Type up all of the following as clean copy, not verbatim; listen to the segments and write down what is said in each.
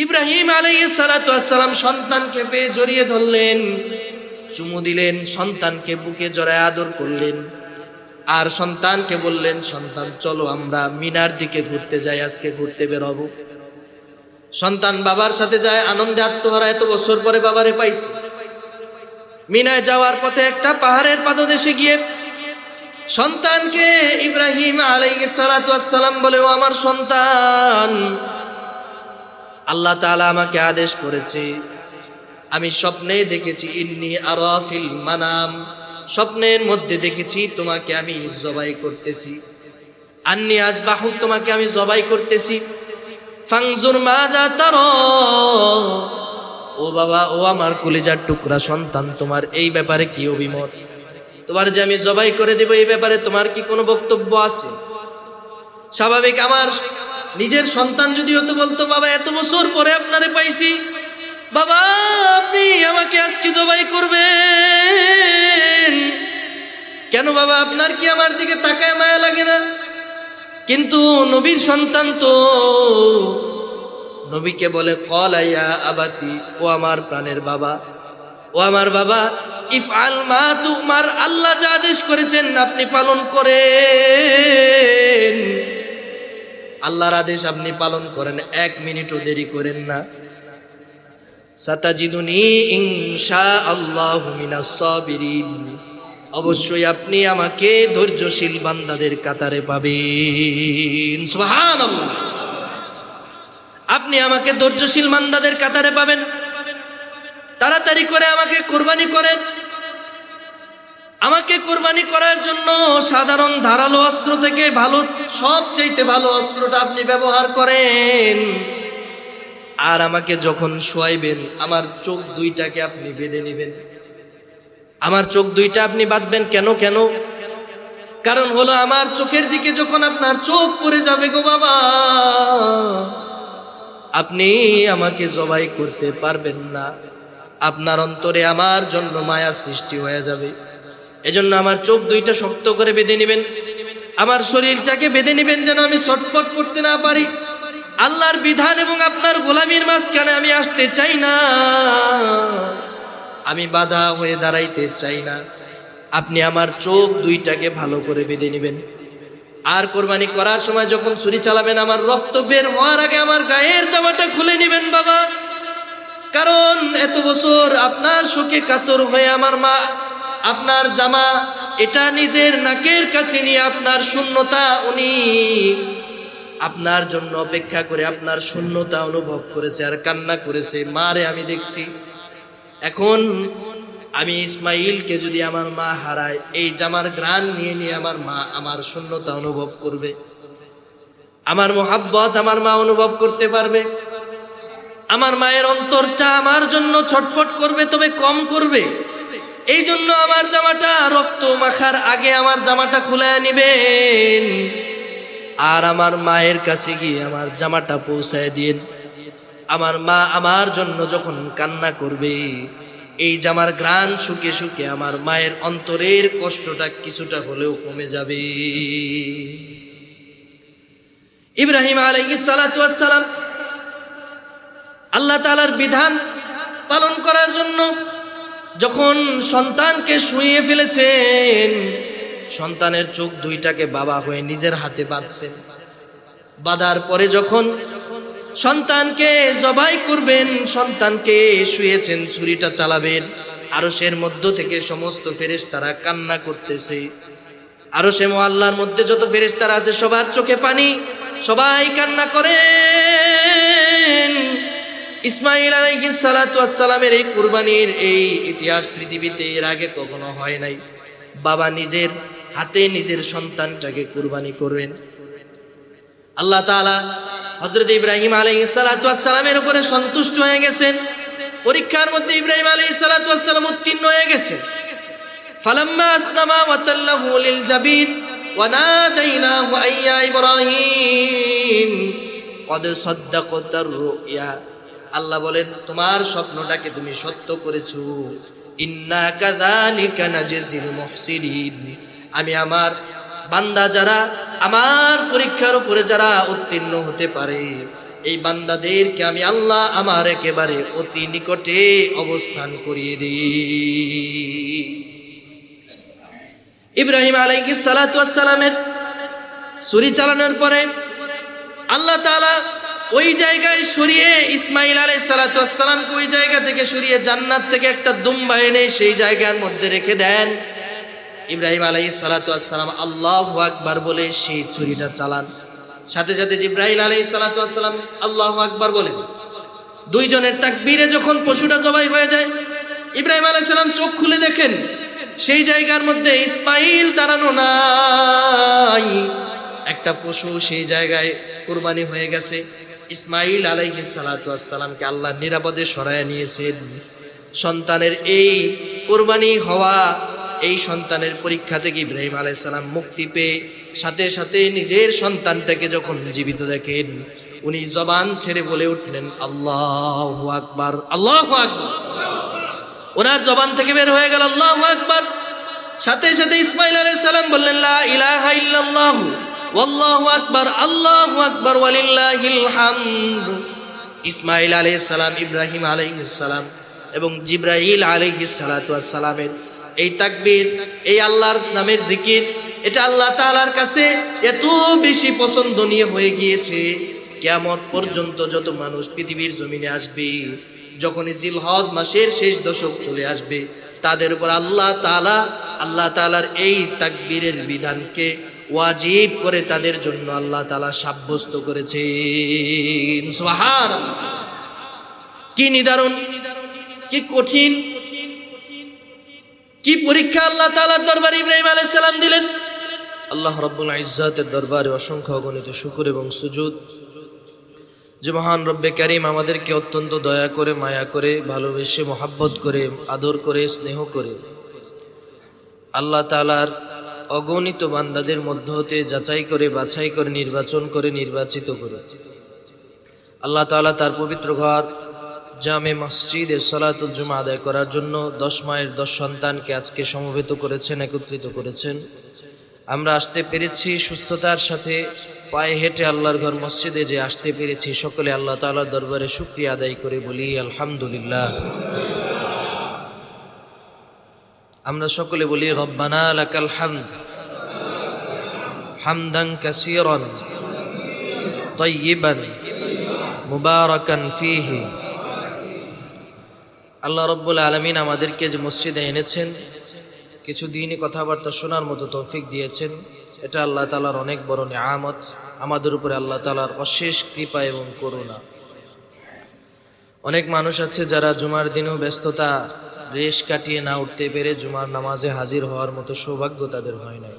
ইব্রাহিম আলাইহিস সালাতু ওয়াস সালাম সন্তানকে পেয়ে জড়িয়ে ধরলেন, চুমু দিলেন, সন্তানকে বুকে জড়ায় আদর করলেন। আর সন্তানকে বললেন, সন্তান চলো আমরা মিনার দিকে ঘুরতে যাই, আজকে ঘুরতে বেরোবো। সন্তান বাবার সাথে যায়, আনন্দে আত্মহারা, এত বছর পরে বাবারে পাইছে। মিনায় যাওয়ার পথে একটা পাহাড়ের পাদদেশে গিয়ে সন্তানকে ইব্রাহিম আলাইহিস সালাতু ওয়াস সালাম বলে, ও আমার সন্তান, আল্লাহ তাআলা আমাকে আদেশ করেছে, আমি স্বপ্নে দেখেছি, ইন্নী আরা ফিল মানাম, স্বপ্নের মধ্যে দেখেছি তোমাকে আমি জবাই করতেছি, আন্নী আযবাহু, তোমাকে আমি জবাই করতেছি, ফানজুর মাযা তারা, ও বাবা, ও আমার কলিজার টুকরা সন্তান, তোমার এই ব্যাপারে কি অভিমত? তোমার যে আমি জবাই করে দেব, এই ব্যাপারে তোমার কি কোনো বক্তব্য আছে? স্বাভাবিক, আমার নিজের সন্তান যদি হতো বলতো, বাবা এত বছর পরে আপনারে পাইছি, বাবা আপনি আমাকে আজকে জবাই করবেন কেন? বাবা আপনার কি আমার দিকে তাকায় মায়া লাগে না? কিন্তু নবীর সন্তান তো নবীকে বলে, ক্বালা ইয়া আবাতি, ও আমার প্রাণের বাবা, ও আমার বাবা, ইফআল মা তুমার, আল্লাহ যা আদেশ করেছেন আপনি পালন করেন, আল্লাহর আদেশ আপনি পালন করেন, এক মিনিটও দেরি করেন না। সাতাজিদুনি ইনশাআল্লাহু মিনাস সাবিরিন, অবশ্যই আপনি আমাকে ধৈর্যশীল বান্দাদের কাতারে পাবেন। সুবহানাল্লাহ, আপনি আমাকে ধৈর্যশীল বান্দাদের কাতারে পাবেন। তাড়াতাড়ি করে আমাকে কুরবানি করেন। আমাকে কুরবানি করার জন্য সাধারণ ধারালো অস্ত্র থেকে ভালো, সবচাইতে ভালো অস্ত্রটা আপনি ব্যবহার করেন। আর আমাকে যখন শোয়াইবেন, আমার চোখ দুইটাকে আপনি বেঁধে নেবেন। আমার চোখ দুইটা আপনি বাঁধবেন কেন? কারণ হলো, আমার চোখের দিকে যখন আপনার চোখ পড়ে যাবে গো বাবা, আপনি আমাকে জবাই করতে পারবেন না। আপনার অন্তরে আমার জন্য মায়া সৃষ্টি হয়ে যাবে। এজন্য আমার চোখ দুইটা শক্ত করে বেঁধে নেবেন, আমার শরীরটাকে বেঁধে নেবেন, যেন আমি ছটফট করতে না পারি। আল্লাহর বিধান এবং আপনার গোলামির মাঝখানে আমি আসতে চাই না, আমি বাধা হয়ে দাঁড়াইতে চাই না। আপনি আমার চোখ দুইটাকে ভালো করে বেঁধে নেবেন। আর কোরবানি করার সময় যখন ছুরি চালাবেন, আমার রক্ত বের হওয়ার আগে আমার গায়ের জামাটা খুলে নেবেন বাবা। কারণ এত বছর আপনার শোকে কাতর হয়ে আমার মা আপনার জামা এটা নিজের নাকের কাছে নিয়ে আপনার শূন্যতা, উনি আপনার জন্য অপেক্ষা করে আপনার শূন্যতা অনুভব করেছে আর কান্না করেছে। মারে আমি দেখছি। এখন আমি ইসমাইলকে যদি আমার মা হারায়, এই জামার ঘ্রাণ নিয়ে নিয়ে আমার মা আমার শূন্যতা অনুভব করবে, আমার মোহাব্বত আমার মা অনুভব করতে পারবে। আমার মায়ের অন্তরটা আমার জন্য ছটফট করবে, তবে কম করবে। এই জন্য আমার জামাটা রক্ত মাখার আগে আমার জামাটা খুলে নিবেন, আর আমার মায়ের কাছে গিয়ে আমার জামাটা পৌঁছায় দিন। আমার মা আমার জন্য যখন কান্না করবে, এই জামার ঘ্রাণ শুকে শুকে আমার মায়ের অন্তরের কষ্টটা কিছুটা হলেও কমে যাবে। ইব্রাহিম আলাইহিস সালাতু ওয়াস সালাম আল্লাহ তাআলার বিধান পালন করার জন্য যখন সন্তানকে শুইয়ে ফেলেছেন, সন্তানের চোখ দুইটাকে বাবা হয়ে নিজের হাতে বাঁধছেন। বাঁধার পরে যখন সন্তানকে জবাই করবেন, সন্তানকে শুয়েছেন, ছুরিটা চালাবেন, আরশের মধ্য থেকে সমস্ত ফেরেশতারা কান্না করতেছে। আরশে মুআল্লার মধ্যে যত ফেরেশতারা আছে সবার চোখে পানি, সবাই কান্না করেন। ইসমাইল আলাইহিস সালাতু ওয়াস সালামের এই কুরবানির এই ইতিহাস পৃথিবীতে এর আগে কখনো হয় নাই। বাবা নিজের হাতে নিজের সন্তানটাকে কুরবানি করবেন। আল্লাহ তাআলা হযরত ইব্রাহিম আলাইহিস সালাতু ওয়াস সালামের উপরে সন্তুষ্ট হয়ে গেছেন। পরীক্ষার মধ্যে ইব্রাহিম আলাইহিস সালাতু ওয়াস সালাম উত্তীর্ণ হয়ে গেছেন। ফালাম্মা আসলামা ওয়া তাল্লাহু লিল জাবিন ওয়া নাদাইনাহু আইয়া ইব্রাহিম ক্বাদ সাদ্দাকতার রুয়া। আল্লাহ বলেন, তোমার স্বপ্নটাকে তুমি সত্য করেছো। ইন্না কাযালিকা নাজিল মুহসিনিন, আমি আমার বান্দা যারা আমার পরীক্ষার উপরে যারা উত্তীর্ণ হতে পারে, এই বান্দাদেরকে আমি আল্লাহ আমার একেবারে অতি নিকটে অবস্থান করিয়ে দিই। ইব্রাহিম আলাইহিস সালাতু ওয়াস সালামের ছুরি চালানোর পরে আল্লাহ তাআলা ওই জায়গায় সরিয়ে ইসমাইল আলাইহিস সালাতু ওয়াস সালামকে ওই জায়গা থেকে সরিয়ে জান্নাত থেকে একটা দুম্বা এনে সেই জায়গার মধ্যে রেখে দেন। ইব্রাহিম আলাইহিস সালাতু ওয়াস সালাম আল্লাহু আকবার বলে সেই ছুরিটা চালান। সাথে সাথে জিবরাইল আলাইহিস সালাতু ওয়াস সালাম আল্লাহু আকবার বলেন। দুইজনের তাকবীরে যখন পশুটা জবাই হয়ে যায়, ইব্রাহিম আলাইহিস সালাম চোখ খুলে দেখেন সেই জায়গার মধ্যে ইসমাইল দাঁড়ানো নাই, একটা পশু সেই জায়গায় কুরবানি হয়ে গেছে। ইসমাইল আলাইহিস সালাতু ওয়াস সালামকে আল্লাহ নিরাপদে সরায় নিয়েছেন। সন্তানের এই কুরবানি হওয়া, এই সন্তানের পরীক্ষা থেকে ইব্রাহিম আলাইহিস সালাম মুক্তি পেয়ে সাথে সাথে নিজের সন্তানটাকে যখন জীবিত দেখেন, উনি জবান ছেড়ে বলে উঠলেন আল্লাহু আকবার, আল্লাহু আকবার। ওনার জবান থেকে বের হয়ে গেল আল্লাহু আকবার। সাথে সাথে ইসমাইল আলাইহিস সালাম বললেন লা ইলাহা ইল্লাল্লাহু ওয়াল্লাহু আকবার, আল্লাহু আকবার ওয়ালিল্লাহিল হামদ। ইসমাইল আলাইহিস সালাম, ইব্রাহিম আলাইহিস সালাম এবং জিবরাইল আলাইহিস সালাতু ওয়াস সালামের এই তাকবীর, এই আল্লাহর নামের জিকির, এটা আল্লাহ তাআলার কাছে এত বেশি পছন্দনীয় হয়ে গিয়েছে, কিয়ামত পর্যন্ত যত মানুষ পৃথিবীর জমিনে আসবে, যখনই জিলহজ মাসের শেষ দশক চলে আসবে, তাদের উপর আল্লাহ তাআলার এই তাকবীরের বিধানকে ওয়াজিব করে তাদের জন্য আল্লাহ তাআলা সাব্যস্ত করেছেন। সুবহানাল্লাহ! কি নিদারুণ, কি কঠিন, কি পরীক্ষা আল্লাহ তাআলার দরবারে ইব্রাহিম আলাইহিস সালাম দিলেন। আল্লাহ রাব্বুল ইজ্জাতের দরবারে অসংখ্য অগণিত শুকর এবং সুজুদ যে মহান রব্বে কারীম আমাদেরকে অত্যন্ত দয়া করে, মায়া করে, ভালোবেসে, মহাব্বত করে, আদর করে, স্নেহ করে আল্লাহ তাআলার অগণিত বান্দাদের মধ্য হতে যাচাই করে, বাছাই করে, নির্বাচন করে, নির্বাচিত করে আল্লাহ তাআলা তার পবিত্র ঘর জামে মসজিদে সালাতুল জুমা আদায় করার জন্য 10 মায়ের 10 সন্তানকে আজকে সমবেত করেছেন, একত্রিত করেছেন। আমরা আসতে পেরেছি সুস্থতার সাথে, পায়ে হেঁটে আল্লাহর ঘর মসজিদে যে আসতে পেরেছি, সকলে আল্লাহ তাআলার দরবারে শুকরিয়া আদায় করে বলি আলহামদুলিল্লাহ। আমরা সকলে বলি রব্বানা লাকাল হামদ হামদান কাসীরান তাইয়িবান মুবারাকান ফীহি। আল্লাহ রাব্বুল আলামিন আমাদেরকে যে মসজিদে এনেছেন, কিছু দিনই কথাবার্তা শোনার মতো তৌফিক দিয়েছেন, এটা আল্লাহ তাআলার অনেক বড় নিয়ামত। আমাদের উপরে আল্লাহ তাআলার অশেষ কৃপা এবং করুণা। অনেক মানুষ আছে যারা জুমার দিনেও ব্যস্ততা রেশ কাটিয়ে না উঠতে পেরে জুমার নামাজে হাজির হওয়ার মতো সৌভাগ্য তাদের হয় না।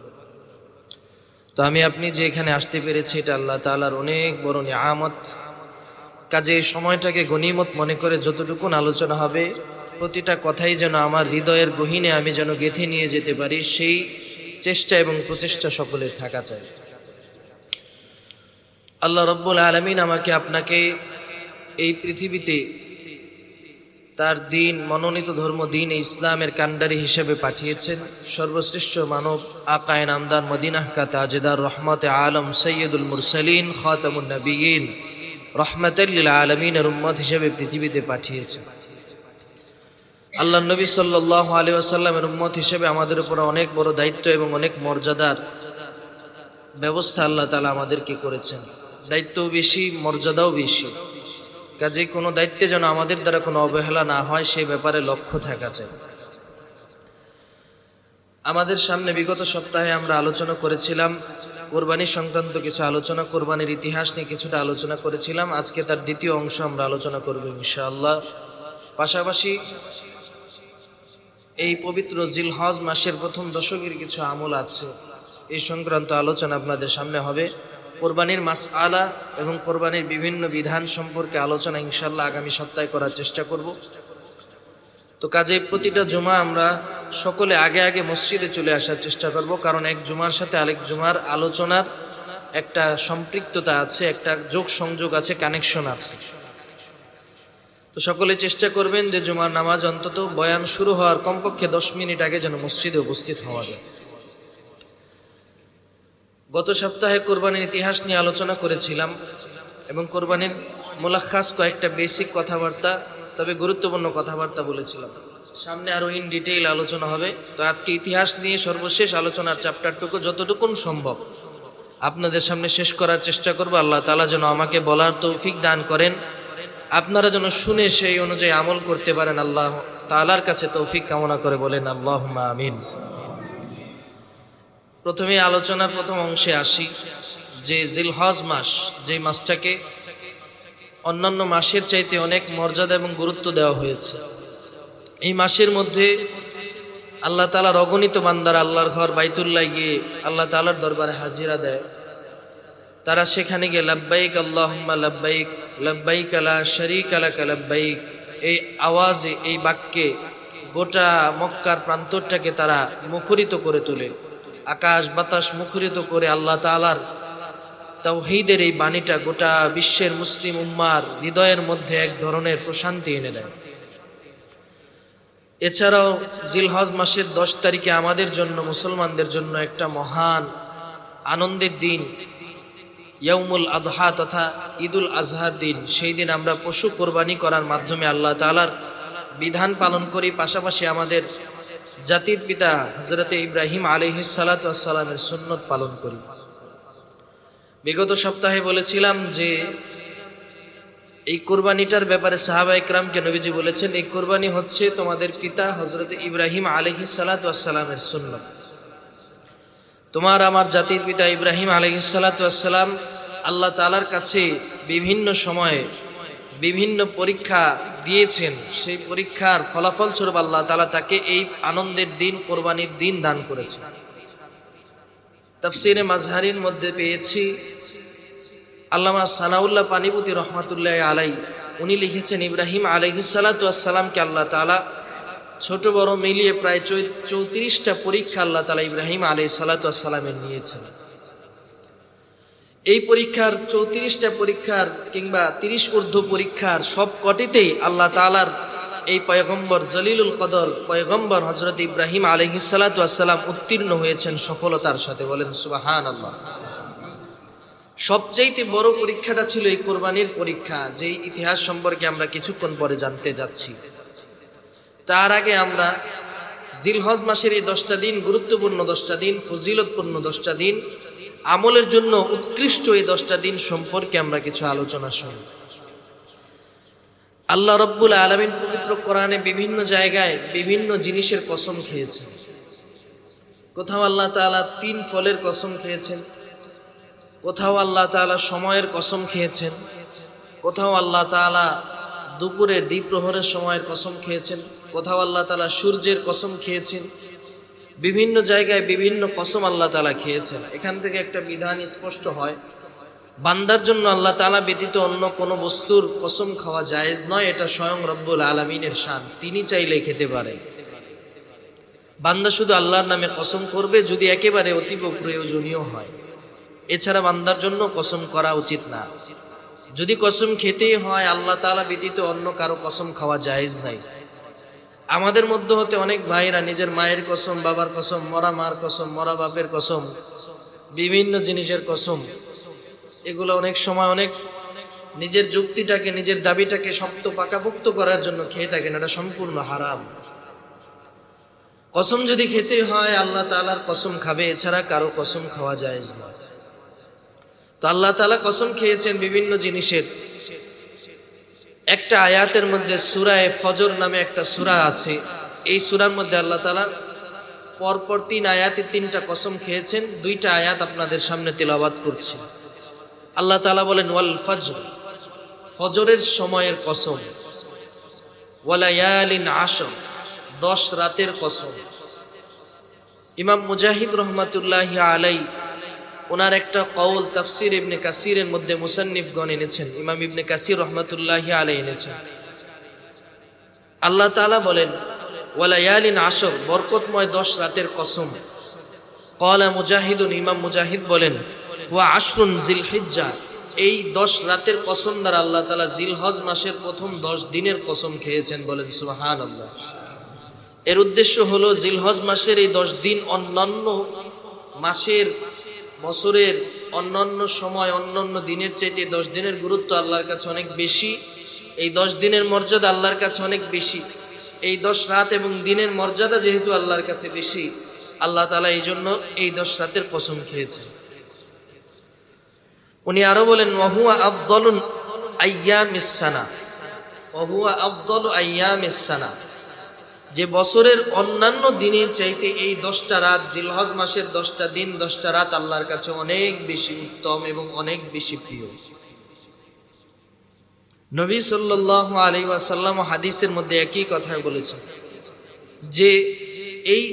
তো আমি আপনি যে এখানে আসতে পেরেছি, এটা আল্লাহ তাআলার অনেক বড় নিয়ামত। কাজে এই সময়টাকে গনিমত মনে করে যতটুকু আলোচনা হবে, প্রতিটা কথাই যেন আমার হৃদয়ের গহীনে আমি যেন গেঁথে নিয়ে যেতে পারি, সেই চেষ্টা এবং প্রচেষ্টা সকলের থাকা চাই। আল্লাহ রাব্বুল আলামিন আমাকে আপনাকে এই পৃথিবীতে তার দিন, মনোনীত ধর্ম দিন ইসলামের কান্ডারি হিসেবে পাঠিয়েছেন। সর্বশ্রেষ্ঠ মানব আকায়ে নামদার, মদিনাহ কা তাজদার, রহমতে আলম, সৈয়দুল মুরসালিন, খাতামুন নবিয়্যিন, রহমাতাল লিল আলামিনের উম্মত হিসেবে পৃথিবীতে পাঠিয়েছেন। আল্লাহর নবী সাল্লাল্লাহু আলাইহি ওয়াসাল্লামের উম্মত হিসেবে আমাদের উপর অনেক বড় দায়িত্ব এবং অনেক মর্যাদার ব্যবস্থা আল্লাহ তাআলা আমাদেরকে করেছেন। দায়িত্বও বেশি, মর্যাদাও বেশি। কাজে কোনো দায়িত্বে যেন আমাদের দ্বারা কোনো অবহেলা না হয়, সে ব্যাপারে লক্ষ্য থাকা চাই। আমাদের সামনে বিগত সপ্তাহে আমরা আলোচনা করেছিলাম কোরবানি সংক্রান্ত কিছু আলোচনা, কোরবানির ইতিহাস নিয়ে কিছুটা আলোচনা করেছিলাম। আজকে তার দ্বিতীয় অংশ আমরা আলোচনা করব ইনশাআল্লাহ। পাশাপাশি এই পবিত্র জিলহজ মাসের প্রথম দশকের কিছু আমল আছে, এই সংক্রান্ত আলোচনা আপনাদের সামনে হবে। কোরবানির মাসআলা এবং কোরবানির বিভিন্ন বিধান সম্পর্কে আলোচনা ইনশাআল্লাহ আগামী সপ্তাহে করার চেষ্টা করব। তো কাজে প্রতিটা জুমা আমরা সকলে আগে আগে মসজিদে চলে আসার চেষ্টা করব, কারণ এক জুমার সাথে আরেক জুমার আলোচনার একটা সম্পৃক্ততা আছে, একটা যোগ সংযোগ আছে, কানেকশন আছে। তো সকলে চেষ্টা করবেন যে জুমার নামাজ অন্তত বয়ান শুরু হওয়ার কমপক্ষে 10 মিনিট আগে যেন মসজিদে উপস্থিত হওয়া যায়। গত সপ্তাহে কোরবানির ইতিহাস নিয়ে আলোচনা করেছিলাম এবং কোরবানির মুলাক্কাস কয়েকটা বেসিক কথাবার্তা, তবে গুরুত্বপূর্ণ কথাবার্তা বলেছিলাম। সামনে আরো ইন ডিটেইল আলোচনা হবে। তো আজকে ইতিহাস নিয়ে সর্বশেষ আলোচনার চ্যাপ্টারটুকু যতটুকু সম্ভব আপনাদের সামনে শেষ করার চেষ্টা করব। আল্লাহ তাআলা যেন আমাকে বলার তৌফিক দান করেন, আপনারা যেন শুনে সেই অনুযায়ী আমল করতে পারেন। আল্লাহ তাআলার কাছে তৌফিক কামনা করে বলেন আল্লাহুম্মা আমিন। প্রথমে আলোচনার প্রথম অংশে আসি যে জিলহজ মাস, যে মাসটাকে অন্যান্য মাসের চাইতে অনেক মর্যাদা এবং গুরুত্ব দেওয়া হয়েছে। এই মাসের মধ্যে আল্লাহ তাআলার অগণিত বান্দারা আল্লাহর ঘর বাইতুল্লাহ গিয়ে আল্লাহ তাআলার দরবারে হাজিরা দেয়। তারা সেখানে গিয়ে লাব্বাইক আল্লাহুম্মা লাব্বাইক লাব্বাইক লা শারীকা লাক লাব্বাইক, এই আওয়াজে, এই বাক্যে গোটা মক্কার প্রান্তরটাকে তারা মুখরিত করে তোলে। আকাশ বাতাস মুখরিত করে আল্লাহ তাআলার তাওহীদের এই বাণীটা গোটা বিশ্বের মুসলিম উম্মার হৃদয়ের মধ্যে এক ধরনের প্রশান্তি এনে দেয়। এছাড়াও জিলহজ মাসের 10 তারিখে আমাদের জন্য, মুসলমানদের জন্য একটা মহান আনন্দের দিন, ইয়াউমুল আযহা তথা ঈদুল আজহার দিন। সেই দিন আমরা পশু কোরবানি করার মাধ্যমে আল্লাহ তাআলার বিধান পালন করি, পাশাপাশি আমাদের জাতির পিতা হযরতে ইব্রাহিম আলাইহিস সালাতু ওয়াস সালামের সুন্নত পালন করি। বিগত সপ্তাহে বলেছিলাম যে এই কোরবানিটার ব্যাপারে সাহাবায়ে কেরামকে নবীজি বলেছেন, এই কোরবানি হচ্ছে তোমাদের পিতা হযরতে ইব্রাহিম আলাইহিস সালাতু ওয়াস সালামের সুন্নত। তোমার আমার জাতির পিতা ইব্রাহিম আলাইহিস সালাতু ওয়াস সালাম আল্লাহ তাআলার কাছে বিভিন্ন সময়ে বিভিন্ন পরীক্ষা দিয়েছেন। সেই পরীক্ষার ফলাফল স্বরূপ আল্লাহ তাআলা তাকে এই আনন্দের দিন, কোরবানির দিন দান করেছেন। তাফসীরে মাজহারির মধ্যে পেয়েছি, আল্লামা সানাউল্লাহ পানিপতি রহমাতুল্লাহ আলাই উনি লিখেছেন, ইব্রাহিম আলাইহিস সালাতু ওয়াস সালামকে আল্লাহ তাআলা ছোট বড় মিলিয়ে প্রায় 34টা পরীক্ষা আল্লাহ তাআলা ইব্রাহিম আলাইহিস সালাতু ওয়াস সালামের নিয়েছেন। এই পরীক্ষার 34টা পরীক্ষার কিংবা 30 ঊর্ধ্ব পরীক্ষার সব কটিতেই আল্লাহ তাআলার এই পয়গম্বর জলিলুল কদর পয়গম্বর হযরত ইব্রাহিম আলাইহিস সালাতু ওয়াস সালাম উত্তীর্ণ হয়েছেন সফলতার সাথে। বলেন সুবহানাল্লাহ। সবচেয়ে বড় পরীক্ষাটা ছিল এই কোরবানির পরীক্ষা, যেই ইতিহাস সম্পর্কে আমরা কিছুক্ষণ পরে জানতে যাচ্ছি। তার আগে আমরা জিলহজ মাসের এই 10টা দিন, গুরুত্বপূর্ণ 10টা দিন, ফজিলতপূর্ণ 10টা দিন, আমলের জন্য উৎকৃষ্ট এই 10টা দিন সম্পর্কে আমরা কিছু আলোচনা শুনি। আল্লাহ রাব্বুল আলামিন পবিত্র কোরআনে বিভিন্ন জায়গায় বিভিন্ন জিনিসের কসম খেয়েছেন। কোথাও আল্লাহ তাআলা 3 ফলের কসম খেয়েছেন, কোথাও আল্লাহ তাআলা সময়ের কসম খেয়েছেন, কোথাও আল্লাহ তাআলা দুপুরের দ্বিপ্রহরের সময়ের কসম খেয়েছেন, কোথাও আল্লাহ তাআলা সূর্যের কসম খেয়েছেন। বিভিন্ন জায়গায় বিভিন্ন কসম আল্লাহ তাআলা খেয়েছেন। এখান থেকে একটা বিধান স্পষ্ট হয়, বান্দার জন্য আল্লাহ তাআলা ব্যতীত অন্য কোনো বস্তুর কসম খাওয়া জায়েজ নয়। এটা স্বয়ং রব্বুল আলামিনের শান, তিনি চাইলে খেতে পারে। বান্দা শুধু আল্লাহর নামে কসম করবে যদি একেবারে অতীব প্রয়োজনীয় হয়, এছাড়া বান্দার জন্য কসম করা উচিত না। যদি কসম খেতেই হয় আল্লাহ তাআলা ব্যতীত অন্য কারো কসম খাওয়া জায়েজ নাই। আমাদের মধ্যে হতে অনেক ভাইরা নিজের মায়ের কসম, বাবার কসম, মরা মার কসম, মরা বাপের কসম, বিভিন্ন জিনিসের কসম, এগুলো অনেক সময় অনেক নিজের যুক্তিটাকে, নিজের দাবিটাকে শক্ত পাকাপোক্ত করার জন্য খেয়ে থাকেন। এটা সম্পূর্ণ হারাম। কসম যদি খেতে হয় আল্লাহ তাআলার কসম খাবে, এছাড়া কারো কসম খাওয়া জায়েজ নয়। তো আল্লাহ তাআলা কসম খেয়েছেন বিভিন্ন জিনিসের। একটা আয়াতের মধ্যে সূরা ফজর নামে একটা সূরা আছে, এই সূরার মধ্যে আল্লাহ তাআলা পরপর 3 আয়াতে 3টা কসম খেয়েছেন। 2টা আয়াত আপনাদের সামনে তিলাওয়াত করছি। আল্লাহ তাআলা বলেন ওয়াল ফজর, ফজরের সময়ের কসম, ওয়ালায়ালিন আশর, 10 রাতের কসম। ইমাম মুজাহিদ রহমাতুল্লাহি আলাইহি ওনার একটা কওল তাফসীর ইবনে কাসিরের মধ্যে মুসান্নিফগণ এনেছেন, ইমাম ইবনে কাসির রহমাতুল্লাহি আলাইহি এনেছেন। আল্লাহ তাআলা বলেন ওয়ালায়ালিন আশর, বরকতময় 10 রাতের কসম। ক্বালা মুজাহিদুন, ইমাম মুজাহিদ বলেন ওয়া আশরুন জিলহিজ্জা, এই 10 রাতের কসম দ্বারা আল্লাহ তাআলা জিলহজ মাসের প্রথম 10 দিনের কসম খেয়েছেন। বলেন সুবহানাল্লাহ। এর উদ্দেশ্য হলো জিলহজ মাসের এই 10 দিন অন্যান্য মাসের, বছরের অন্যান্য সময় অন্যান্য দিনের চাইতে 10 দিনের গুরুত্ব আল্লাহর কাছে অনেক বেশি। এই 10 দিনের মর্যাদা আল্লাহর কাছে অনেক বেশি। এই 10 রাত এবং দিনের মর্যাদা যেহেতু আল্লাহর কাছে বেশি, আল্লাহ তাআলা এই জন্য এই 10 রাতের কসম খেয়েছেন। উনি আরো বলেন ওয়াহুয়া আফদলুন আইয়ামিস সানা, ওয়াহুয়া আফদলু আইয়ামিস সানা, যে বছরের অন্যান্য দিনের চাইতে এই 10টা রাত, জিলহজ মাসের 10টা দিন 10টা রাত আল্লাহর কাছে অনেক বেশি উত্তম এবং অনেক বেশি প্রিয়। নবী সাল্লাল্লাহু আলাইহি ওয়াসাল্লাম হাদিসের মধ্যে একই কথা বলেছেন যে এই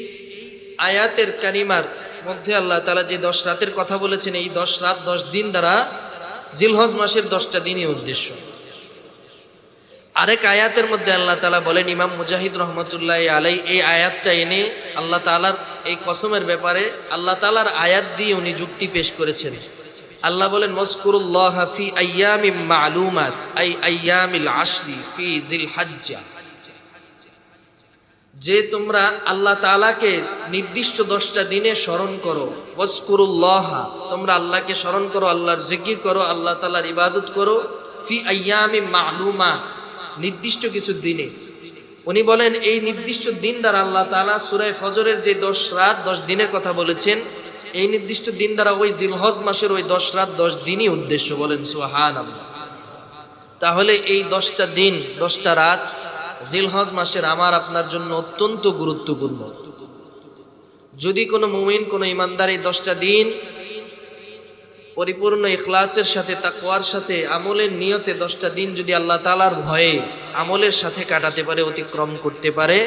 আয়াতের কারিমার মধ্যে আল্লাহ তাআলা যে 10 রাতের কথা বলেছেন, এই 10 রাত 10 দিন দ্বারা জিলহজ মাসের 10টা দিনই উদ্দেশ্য। আরেক আয়াতের মধ্যে আল্লাহ তাআলা বলেন, ইমাম মুজাহিদ রহমতুল্লাহি আলাইহি এই আয়াতটা এনে আল্লাহ তাআলার এই কসমের ব্যাপারে আল্লাহ তাআলার আয়াত দিয়ে উনি যুক্তি পেশ করেছেন। আল্লাহ বলেন মাযকুরুল্লাহ ফি আইয়ামিম মা'লুমাত আই আইয়ামিল আশরি ফি জিলহজ্জা, যে তোমরা আল্লাহ তাআলাকে নির্দিষ্ট 10টা দিনে স্মরণ করো। ওয়াজকুরুল্লাহ, তোমরা আল্লাহকে স্মরণ করো, আল্লাহর জিকির করো, আল্লাহ তাআলার ইবাদত করো। ফি আইয়ামিম মা'লুমাত, নির্দিষ্ট কিছু দিনে। উনি বলেন এই নির্দিষ্ট দিন দ্বারা আল্লাহ তাআলা সূরা ফজরের যে 10 রাত 10 দিনের কথা বলেছেন, এই নির্দিষ্ট দিন দ্বারা ওই জিলহজ মাসের ওই 10 রাত 10 দিনই উদ্দেশ্য। বলেন সুবহানাল্লাহ। তাহলে এই 10টা দিন 10টা রাত জিলহজ মাসের আমার আপনার জন্য অত্যন্ত গুরুত্বপূর্ণ। যদি কোনো মুমিন কোনো ইমানদার এই 10টা দিন পরিপূর্ণ ইখলাসের সাথে তাকওয়ার সাথে আমলের নিয়তে 10টা দিন যদি আল্লাহ তাআলার ভয়ে আমলের সাথে কাটাতে পারে, অতিক্রম করতে পারে,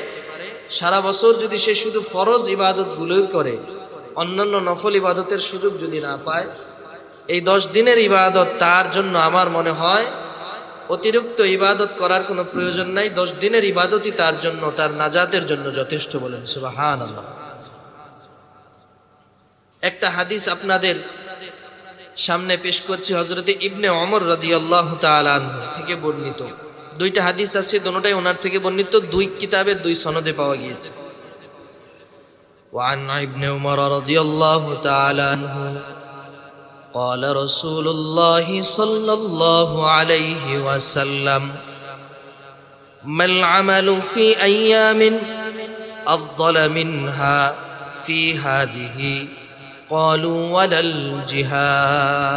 সারা বছর যদি সে শুধু ফরজ ইবাদতগুলোই করে, অন্যান্য নফল ইবাদতের সুযোগ যদি না পায়, এই 10 দিনের ইবাদত তার জন্য আমার মনে হয় অতিরিক্ত ইবাদত করার কোনো প্রয়োজন নাই। 10 দিনের ইবাদতই তার জন্য, তার নাজাতের জন্য যথেষ্ট। বলেন সুবহানাল্লাহ। একটা হাদিস আপনাদের সামনে পেশ করছি, হযরতে ইবনে ওমর রাদিয়াল্লাহু তাআলা আনহু থেকে বর্ণিত। দুইটা হাদিস আছে, দুটোটাই ওনার থেকে বর্ণিত, দুই কিতাবের দুই সনদে পাওয়া গিয়েছে। وعن ابن عمر رضي الله تعالى عنه قال رسول الله صلى الله عليه وسلم ما العمل في أيام أفضل منها في هذه قالوا ولا الجهاد।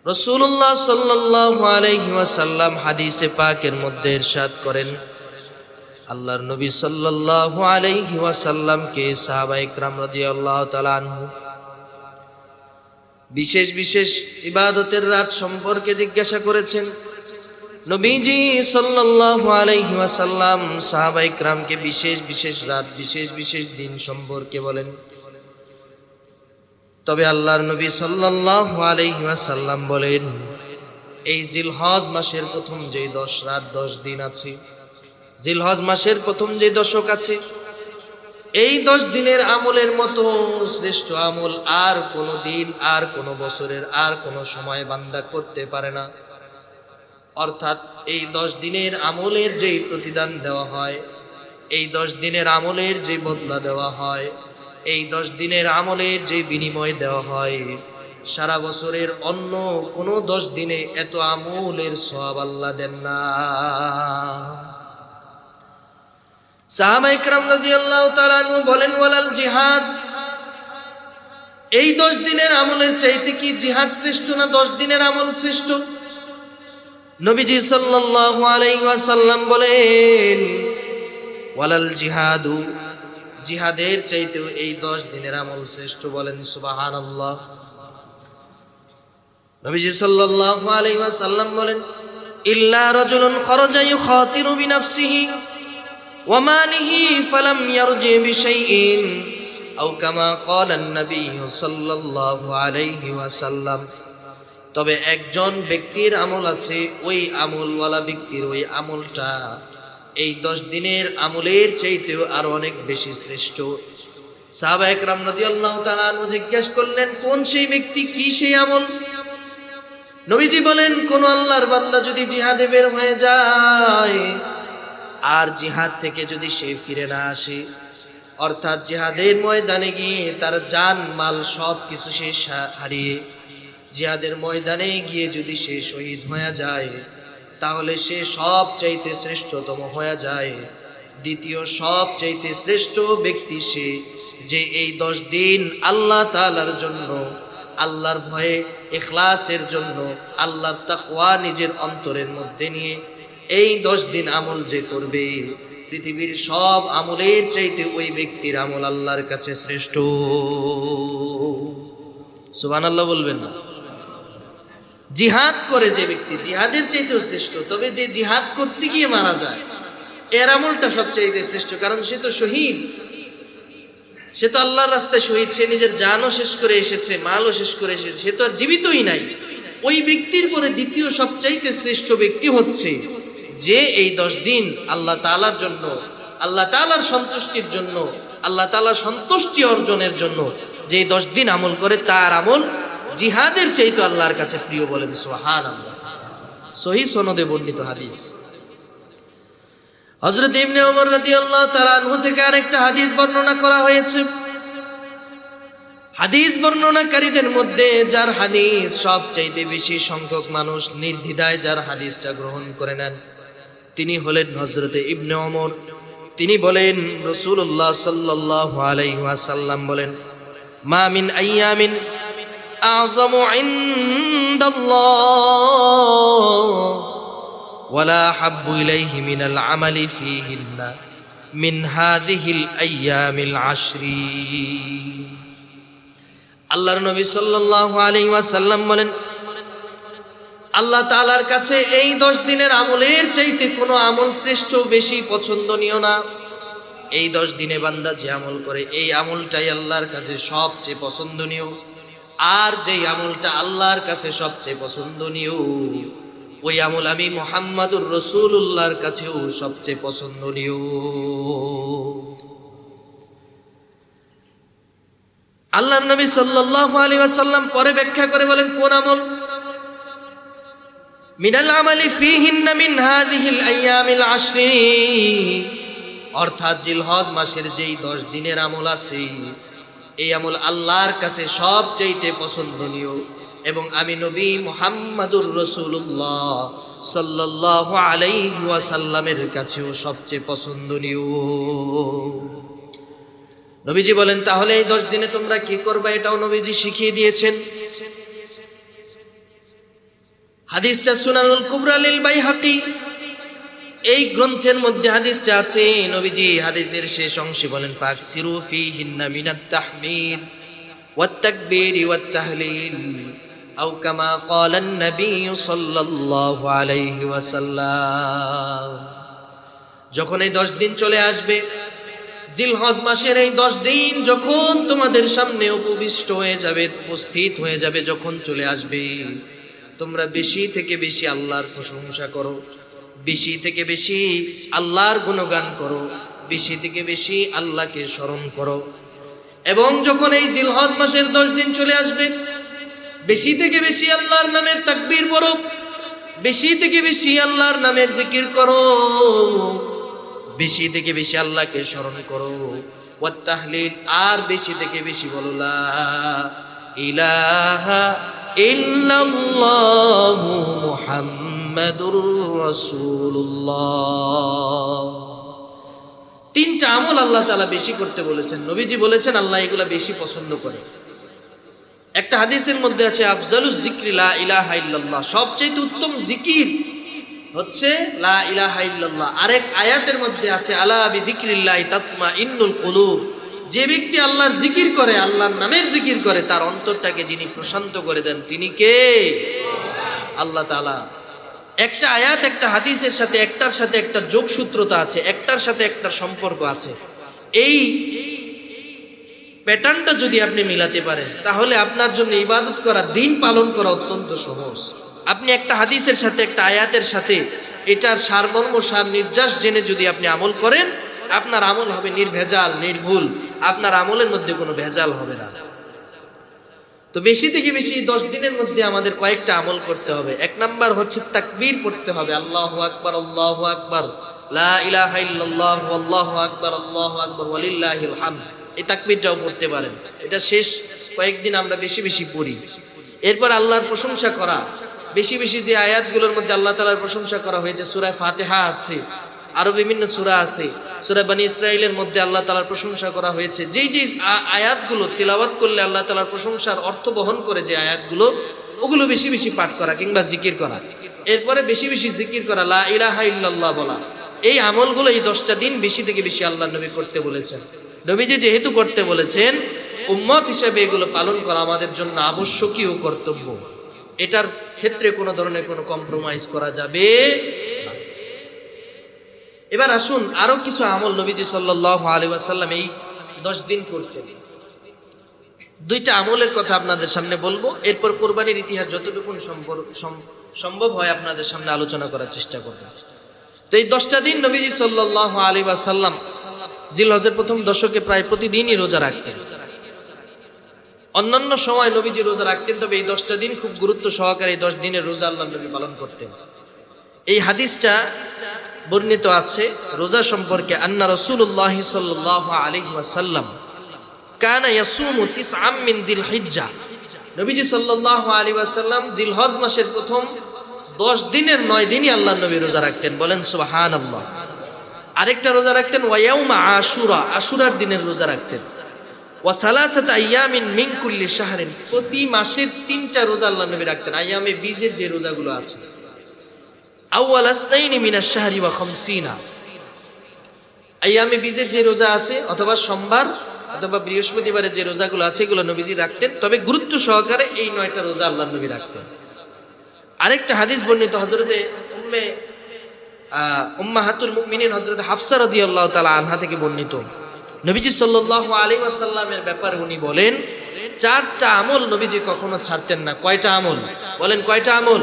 রাসূলুল্লাহ সাল্লাল্লাহু আলাইহি ওয়াসাল্লাম হাদিসে পাকের মধ্যে ইরশাদ করেন, আল্লাহর নবী সাল্লাল্লাহু আলাইহি ওয়াসাল্লামকে সাহাবায়ে কেরাম রাদিয়াল্লাহু তাআলা আনহু বিশেষ বিশেষ ইবাদতের রাত সম্পর্কে জিজ্ঞাসা করেছেন। নবীজি সাল্লাল্লাহু আলাইহি ওয়াসাল্লাম সাহাবায়ে কেরামকে বিশেষ বিশেষ রাত বিশেষ বিশেষ দিন সম্পর্কে বলেন। তবে আল্লাহর নবী সাল্লাল্লাহু আলাইহি ওয়াসাল্লাম বলেন, এই জিলহজ মাসের প্রথম যে 10 রাত 10 দিন আছে, জিলহজ মাসের প্রথম যে দশক আছে, এই 10 দিনের আমলের মতো শ্রেষ্ঠ আমল আর কোনো দিন, আর কোনো বছরের, আর কোনো সময় বান্দা করতে পারে না। অর্থাৎ এই 10 দিনের আমলের যেই প্রতিদান দেওয়া হয়, এই 10 দিনের আমলের যে বদলা দেওয়া হয়, এই 10 দিনের আমলের যে বিনিময় দেওয়া হয়, সারা বছরের অন্য কোনো 10 দিনে এত আমলের সওয়াব আল্লাহ দেন না। সাহাবায়ে কেরাম রাদিয়াল্লাহু তাআলা আনহু বলেন, ওয়ালাল জিহাদ, এই 10 দিনের আমলের চাইতে কি জিহাদ শ্রেষ্ঠ না 10 দিনের আমল শ্রেষ্ঠ? নবীজি সাল্লাল্লাহু আলাইহি ওয়াসাল্লাম বলেন, ওয়ালাল জিহাদু, জিহাদের চাইতেও এই 10 দিনের আমল শ্রেষ্ঠ। বলেন সুবহানাল্লাহ। নবীজি সাল্লাল্লাহু আলাইহি ওয়াসাল্লাম বলেন, ইল্লা রাজুলুন খারাজা ইউখাতিরু বিনাফসিহি ওয়া মালিহি ফালাম ইয়ারজি বিশাইইন আও কামা ক্বালা an-নবী সাল্লাল্লাহু আলাইহি ওয়াসাল্লাম। তবে একজন ব্যক্তির আমল আছে, ওই আমলওয়ালা ব্যক্তির ওই আমলটা এই 10 দিনের আমলের চাইতেও আরো অনেক বেশি শ্রেষ্ঠ। সাহাবায়ে কেরাম রাদিয়াল্লাহু তাআলা আনহু জিজ্ঞেস করলেন, কোন সেই ব্যক্তি, কি সেই আমল? নবীজি বলেন, কোন আল্লাহর বান্দা যদি জিহাদে বের হয়ে যায় আর জিহাদ থেকে যদি সে ফিরে না আসে, অর্থাৎ জিহাদের ময়দানে গিয়ে তার জান মাল সব কিছু সে হারিয়ে জিহাদের ময়দানে গিয়ে যদি সে শহীদ হয়ে যায় তাহলে সে সব চাইতে শ্রেষ্ঠতম হয়ে যায়। দ্বিতীয় সব চাইতে শ্রেষ্ঠ ব্যক্তি সে যে এই 10 দিন আল্লাহ তাআলার জন্য, আল্লাহর ভয়ে ইখলাসের জন্য, আল্লাহর তাকওয়া নিজের অন্তরের মধ্যে নিয়ে এই 10 দিন আমল যে করবে, পৃথিবীর সব আমলের চাইতে ওই ব্যক্তির আমল আল্লাহর কাছে শ্রেষ্ঠ। সুবহানাল্লাহ বলবেন না? জিহাদ করে যে ব্যক্তি জিহাদের চাইতেও শ্রেষ্ঠ। তবে যে জিহাদ করতে গিয়ে মারা যায় এর আমলটা সবচাইতে শ্রেষ্ঠ, কারণ সে তো শহীদ, সে তো আল্লাহর রাস্তায় শহীদ, সে নিজের জানও শেষ করে এসেছে, মালও শেষ করে এসেছে, সে তো আর জীবিতই নাই। ওই ব্যক্তির পরে দ্বিতীয় সবচাইতে শ্রেষ্ঠ ব্যক্তি হচ্ছে যে এই 10 দিন আল্লাহ তাআলার জন্য, আল্লাহ তাআলার সন্তুষ্টির জন্য, আল্লাহ তাআলার সন্তুষ্টি অর্জনের জন্য যে 10 দিন আমল করে, তার আমল জিহাদের চাইতে আল্লাহর কাছে প্রিয়। বলেন সুবহানাল্লাহ। সহিহ সনদে বর্ণিত হাদিস। হযরত ইবনে ওমর রাদিয়াল্লাহু তাআলা আনহু থেকে আরেকটা হাদিস বর্ণনা করা হয়েছে। হাদিস বর্ণনাকারীদের মধ্যে যার হাদিস সবচাইতে বেশি সংখ্যক মানুষ নির্দ্বিধায় যার হাদিসটা গ্রহণ করে নেন তিনি হলেন হযরত ইবনে ওমর। তিনি বলেন, রাসূলুল্লাহ সাল্লাল্লাহু আলাইহি ওয়াসাল্লাম বলেন, মা মিন আইয়ামিন আযমু ইনদাল্লাহ ওয়ালা হাব্বু ইলাইহি মিনাল আমালি ফীহিন্না মিন হাযিহিল আইয়ামিল আশরি। আল্লাহর নবী সাল্লাল্লাহু আলাইহি ওয়াসাল্লাম বলেন, আল্লাহ তাআলার কাছে এই 10 দিনের আমলের চাইতে কোনো আমল শ্রেষ্ঠ, বেশি পছন্দনীয় না। এই 10 দিনে বান্দা যে আমল করে এই আমলটাই আল্লাহর কাছে সবচেয়ে পছন্দনীয়। আর যেই আমলটা আল্লাহর কাছে সবচেয়ে পছন্দনীয় ওই আমল আমি মুহাম্মাদুর রাসূলুল্লাহর কাছেও সবচেয়ে পছন্দনীয়। আল্লাহর নবী সাল্লাল্লাহু আলাইহি ওয়াসাল্লাম পরে ব্যাখ্যা করে বলেন, কোন আমল? মিনাল আমালি ফীহিন্না মিন হাযিহিল আইয়ামিল আশরি, অর্থাৎ জিলহজ মাসের যেই 10 দিনের আমল আছে এই আমল আল্লাহর কাছে সবচেয়ে পছন্দনীয় এবং আমি নবী মুহাম্মাদুর রাসূলুল্লাহ সাল্লাল্লাহু আলাইহি ওয়াসাল্লামের কাছেও সবচেয়ে পছন্দনীয়। নবীজি বলেন, তাহলে এই 10 দিনে তোমরা কি করবে এটাও নবীজি শিখিয়ে দিয়েছেন। হাদিসটা সুনানুল কুবরা লিল বাইহাকি, এই গ্রন্থের মধ্যে হাদিসটা আছে। নবীজি হাদিসের শেষ অংশে বলেন, ফাকসিরু ফীহিন্না মিনাত তাহমিদ ওয়াত তাকবীর ওয়াত তাহলিল আও কামা ক্বালান নবী সাল্লাল্লাহু আলাইহি ওয়াসাল্লাম। যখন এই 10 দিন চলে আসবে, জিলহজ মাসের এই 10 দিন যখন তোমাদের সামনে উপবিষ্ট হয়ে যাবে, উপস্থিত হয়ে যাবে, যখন চলে আসবে, তোমরা বেশি থেকে বেশি আল্লাহর প্রশংসা করো, বেশি থেকে বেশি আল্লাহর গুণগান করো, বেশি থেকে বেশি আল্লাহকে স্মরণ করো। এবং যখন এই জিলহজ মাসের 10 দিন চলে আসবে, বেশি থেকে বেশি আল্লাহর নামের তাকবীর পড়ো, বেশি থেকে বেশি আল্লাহর নামের জিকির করো, বেশি থেকে বেশি আল্লাহকে স্মরণ করো। ওয়াত তাহলিল, আর বেশি থেকে বেশি বলো লা ইলাহা ইল্লাল্লাহু মুহাম্মাদুর রাসূলুল্লাহ। 3টা আমল আল্লাহ তাআলা বেশি করতে বলেছেন। নবীজি বলেছেন আল্লাহ এগুলা বেশি পছন্দ করে। একটা হাদিসের মধ্যে আছে, আফজালুজ যিকরি লা ইলাহা ইল্লাল্লাহ, সবচেয়ে উত্তম জিকির হচ্ছে লা ইলাহা ইল্লাল্লাহ। আরেক আয়াতের মধ্যে আছে, আলা বিযিকরিল্লাহি তাতমাইন্নুল কুলুব, যে ব্যক্তি আল্লাহর জিকির করে, আল্লাহর নামের জিকির করে, তার অন্তরটাকে যিনি প্রশান্ত করে দেন তিনি কে? আল্লাহ তাআলা। একটা আয়াত একটা হাদিসের সাথে একটার সাথে একটা যোগসূত্রতা আছে, একটার সাথে একটা সম্পর্ক আছে। এই প্যাটার্নটা যদি আপনি মিলাতে পারেন তাহলে আপনার জন্য ইবাদত করা, দিন পালন করা অত্যন্ত সহজ। আপনি একটা হাদিসের সাথে একটা আয়াতের সাথে এটার সারমর্ম, সার নির্যাস জেনে যদি আপনি আমল করেন, আপনার আমল হবে নির্ভেজাল, নির্ভুল, আপনার আমলের মধ্যে কোনো ভেজাল হবে না। তো বেশি থেকে বেশি 10 দিনের মধ্যে আমাদের কয়েকটা আমল করতে হবে। 1 নাম্বার হচ্ছে তাকবীর পড়তে হবে, আল্লাহু আকবার আল্লাহু আকবার, লা ইলাহা ইল্লাল্লাহ আল্লাহু আকবার ওয়ালিল্লাহিল হামদ, এই তাকবীরটাও পড়তে পারেন। এটা শেষ কয়েকদিন আমরা বেশি বেশি পড়ি। এরপর আল্লাহর প্রশংসা করা, বেশি বেশি যে আয়াতগুলোর মধ্যে আল্লাহ তাআলার প্রশংসা করা হয়েছে, সূরা ফাতিহা আছে, আরো বিভিন্ন সূরা আছে, সূরা বনী ইসরাঈলের মধ্যে আল্লাহ তাআলার প্রশংসা করা হয়েছে। যেই যেই আয়াতগুলো তিলাওয়াত করলে আল্লাহ তাআলার প্রশংসার অর্থ বহন করে যে আয়াতগুলো, ওগুলো বেশি বেশি পাঠ করা কিংবা জিকির করা। এরপরে বেশি বেশি জিকির করা, লা ইলাহা ইল্লাল্লাহ বলা। এই আমলগুলো এই 10টা দিন বেশি থেকে বেশি আল্লাহর নবী করতে বলেছেন। নবীজি যেহেতু করতে বলেছেন, উম্মত হিসেবে এগুলো পালন করা আমাদের জন্য আবশ্যকীয় কর্তব্য। এটার ক্ষেত্রে কোনো ধরনের কোনো কম্প্রোমাইজ করা যাবে না। এবার আসুন আরো কিছু আমল নবীজি সাল্লাল্লাহু আলাইহি ওয়াসাল্লাম এই 10 দিন করতেন। 2টা আমলের কথা আপনাদের সামনে বলবো, এরপর কোরবানির ইতিহাস যতটুকু সম্ভব হয় আপনাদের সামনে আলোচনা করার চেষ্টা করব। তো এই 10টা দিন নবীজি সাল্লাল্লাহু আলাইহি ওয়াসাল্লাম জিলহজের প্রথম দশকে প্রায় প্রতিদিনই রোজা রাখতেন। অন্যান্য সময় নবীজি রোজা রাখতেন, তবে এই 10টা দিন খুব গুরুত্ব সহকারে এই 10 দিনের রোজা আল্লাহর নবী পালন করতেন। এই হাদিসটা বর্ণিত আছে রোজা সম্পর্কে, আন্না রাসূলুল্লাহ সাল্লাল্লাহু আলাইহি ওয়াসাল্লাম কানা ইয়াসুমু তিসআম মিন যিলহিজ্জা। নবীজি সাল্লাল্লাহু আলাইহি ওয়াসাল্লাম জিলহজ মাসের প্রথম 10 দিনের 9 দিনই আল্লাহর নবী রোজা রাখতেন, বলেন সুবহানাল্লাহ। আরেকটা রোজা রাখতেন ওয়া ইয়াউমা আশুরা, আশুরার দিনের রোজা রাখতেন। ওয়া সালাসাত আইয়ামিন মিন কুল্লি শাহরিন, প্রতি মাসের 3টা রোজা আল্লাহর নবী রাখতেন। আইয়ামে বীজের যে রোজাগুলো আছে, আউয়াল আসনাইনি মিনাশ শাহরি ওয়া 50, আইয়ামে বীজের যে রোজা আছে অথবা সোমবার অথবা বৃহস্পতিবারের যে রোজাগুলো আছে এগুলো নবীজি রাখতেন, তবে গুরুত্ব সহকারে এই 9টা রোজা আল্লাহর নবী রাখতেন। আরেকটা হাদিস বর্ণিত হযরতে উম্মাহাতুল মুমিনিন হযরত হাফসা রাদিয়াল্লাহু তাআলা আনহা থেকে বর্ণিত, নবীজি সাল্লাল্লাহু আলাইহি ওয়াসাল্লামের ব্যাপারে উনি বলেন 4টা আমল নবীজি কখনো ছাড়তেন না। কয়টা আমল বলেন? কয়টা আমল?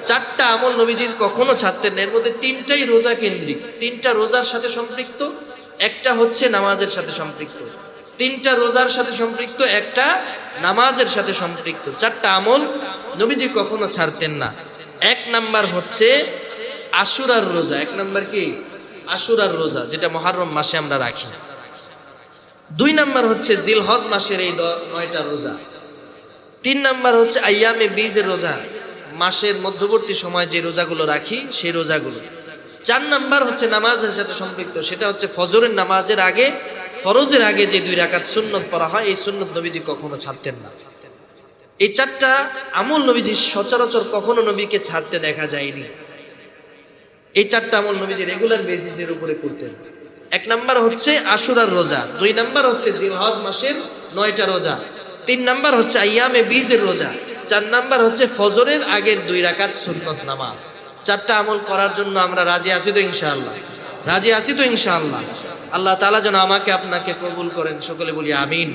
4টা আমল নবীজি কখনো ছাড়তেন না। এর মধ্যে 3টাই রোজা কেন্দ্রিক, 3টা রোজার সাথে সম্পৃক্ত, একটা হচ্ছে নামাজের সাথে সম্পৃক্ত। 3টা রোজার সাথে সম্পৃক্ত, একটা নামাজের সাথে সম্পৃক্ত। 4টা আমল নবীজি কখনো ছাড়তেন না। 1 নাম্বার হচ্ছে আশুরার রোজা। 1 নাম্বার কি? আশুরার রোজা, যেটা মুহররম মাসে আমরা রাখি। 2 নাম্বার হচ্ছে জিলহজ মাসের এই 9টা রোজা। 3 নাম্বার হচ্ছে আইয়ামে বীজের রোজা, মাসের মধ্যবর্তী সময় যে রোজাগুলো রাখি সেই রোজাগুলো। 4 নাম্বার হচ্ছে নামাজের সাথে সম্পৃক্ত, সেটা হচ্ছে ফজরের নামাজের আগে, ফরজের আগে যে 2 রাকাত সুন্নত পড়া হয়, এই সুন্নত নবীজি কখনো ছাড়তেন না। এই 4টা আমল নবীজি সচরাচর কখনো নবীকে ছাড়তে দেখা যায়নি। এই 4টা আমল নবীজি রেগুলার বেসিসের উপরে করতেন। 1 নাম্বার হচ্ছে আশুরার রোজা, 2 নাম্বার হচ্ছে জিলহজ মাসের 9টা রোজা, 3 নাম্বার হচ্ছে আইয়ামে বীজের রোজা, 4 নাম্বার হচ্ছে ফজরের আগের 2 রাকাত সুন্নত নামাজ। 4টা আমল করার জন্য আমরা রাজি আছি তো ইনশাআল্লাহ? রাজি আছি তো ইনশাআল্লাহ? আল্লাহ তাআলা যেন আমাকে আপনাকে কবুল করেন, সকলে বলি আমিন।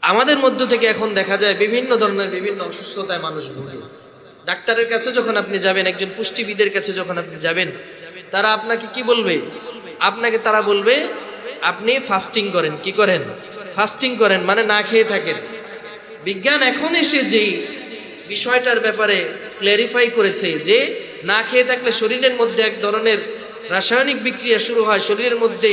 আমাদের মধ্য থেকে এখন দেখা যায় বিভিন্ন ধরনের বিভিন্ন অসুস্থতায় মানুষ ভোগে। ডাক্তারের কাছে যখন আপনি যাবেন, একজন পুষ্টিবিদের কাছে যখন আপনি যাবেন, তারা আপনাকে কি বলবে? তারা বলবে আপনি ফাস্টিং করেন। কি করেন? ফাস্টিং করেন, মানে না খেয়ে থাকেন। বিজ্ঞান এখন এসে যেই বিষয়টার ব্যাপারে ক্ল্যারিফাই করেছে যে না খেয়ে থাকলে শরীরের মধ্যে এক ধরনের রাসায়নিক বিক্রিয়া শুরু হয়, শরীরের মধ্যে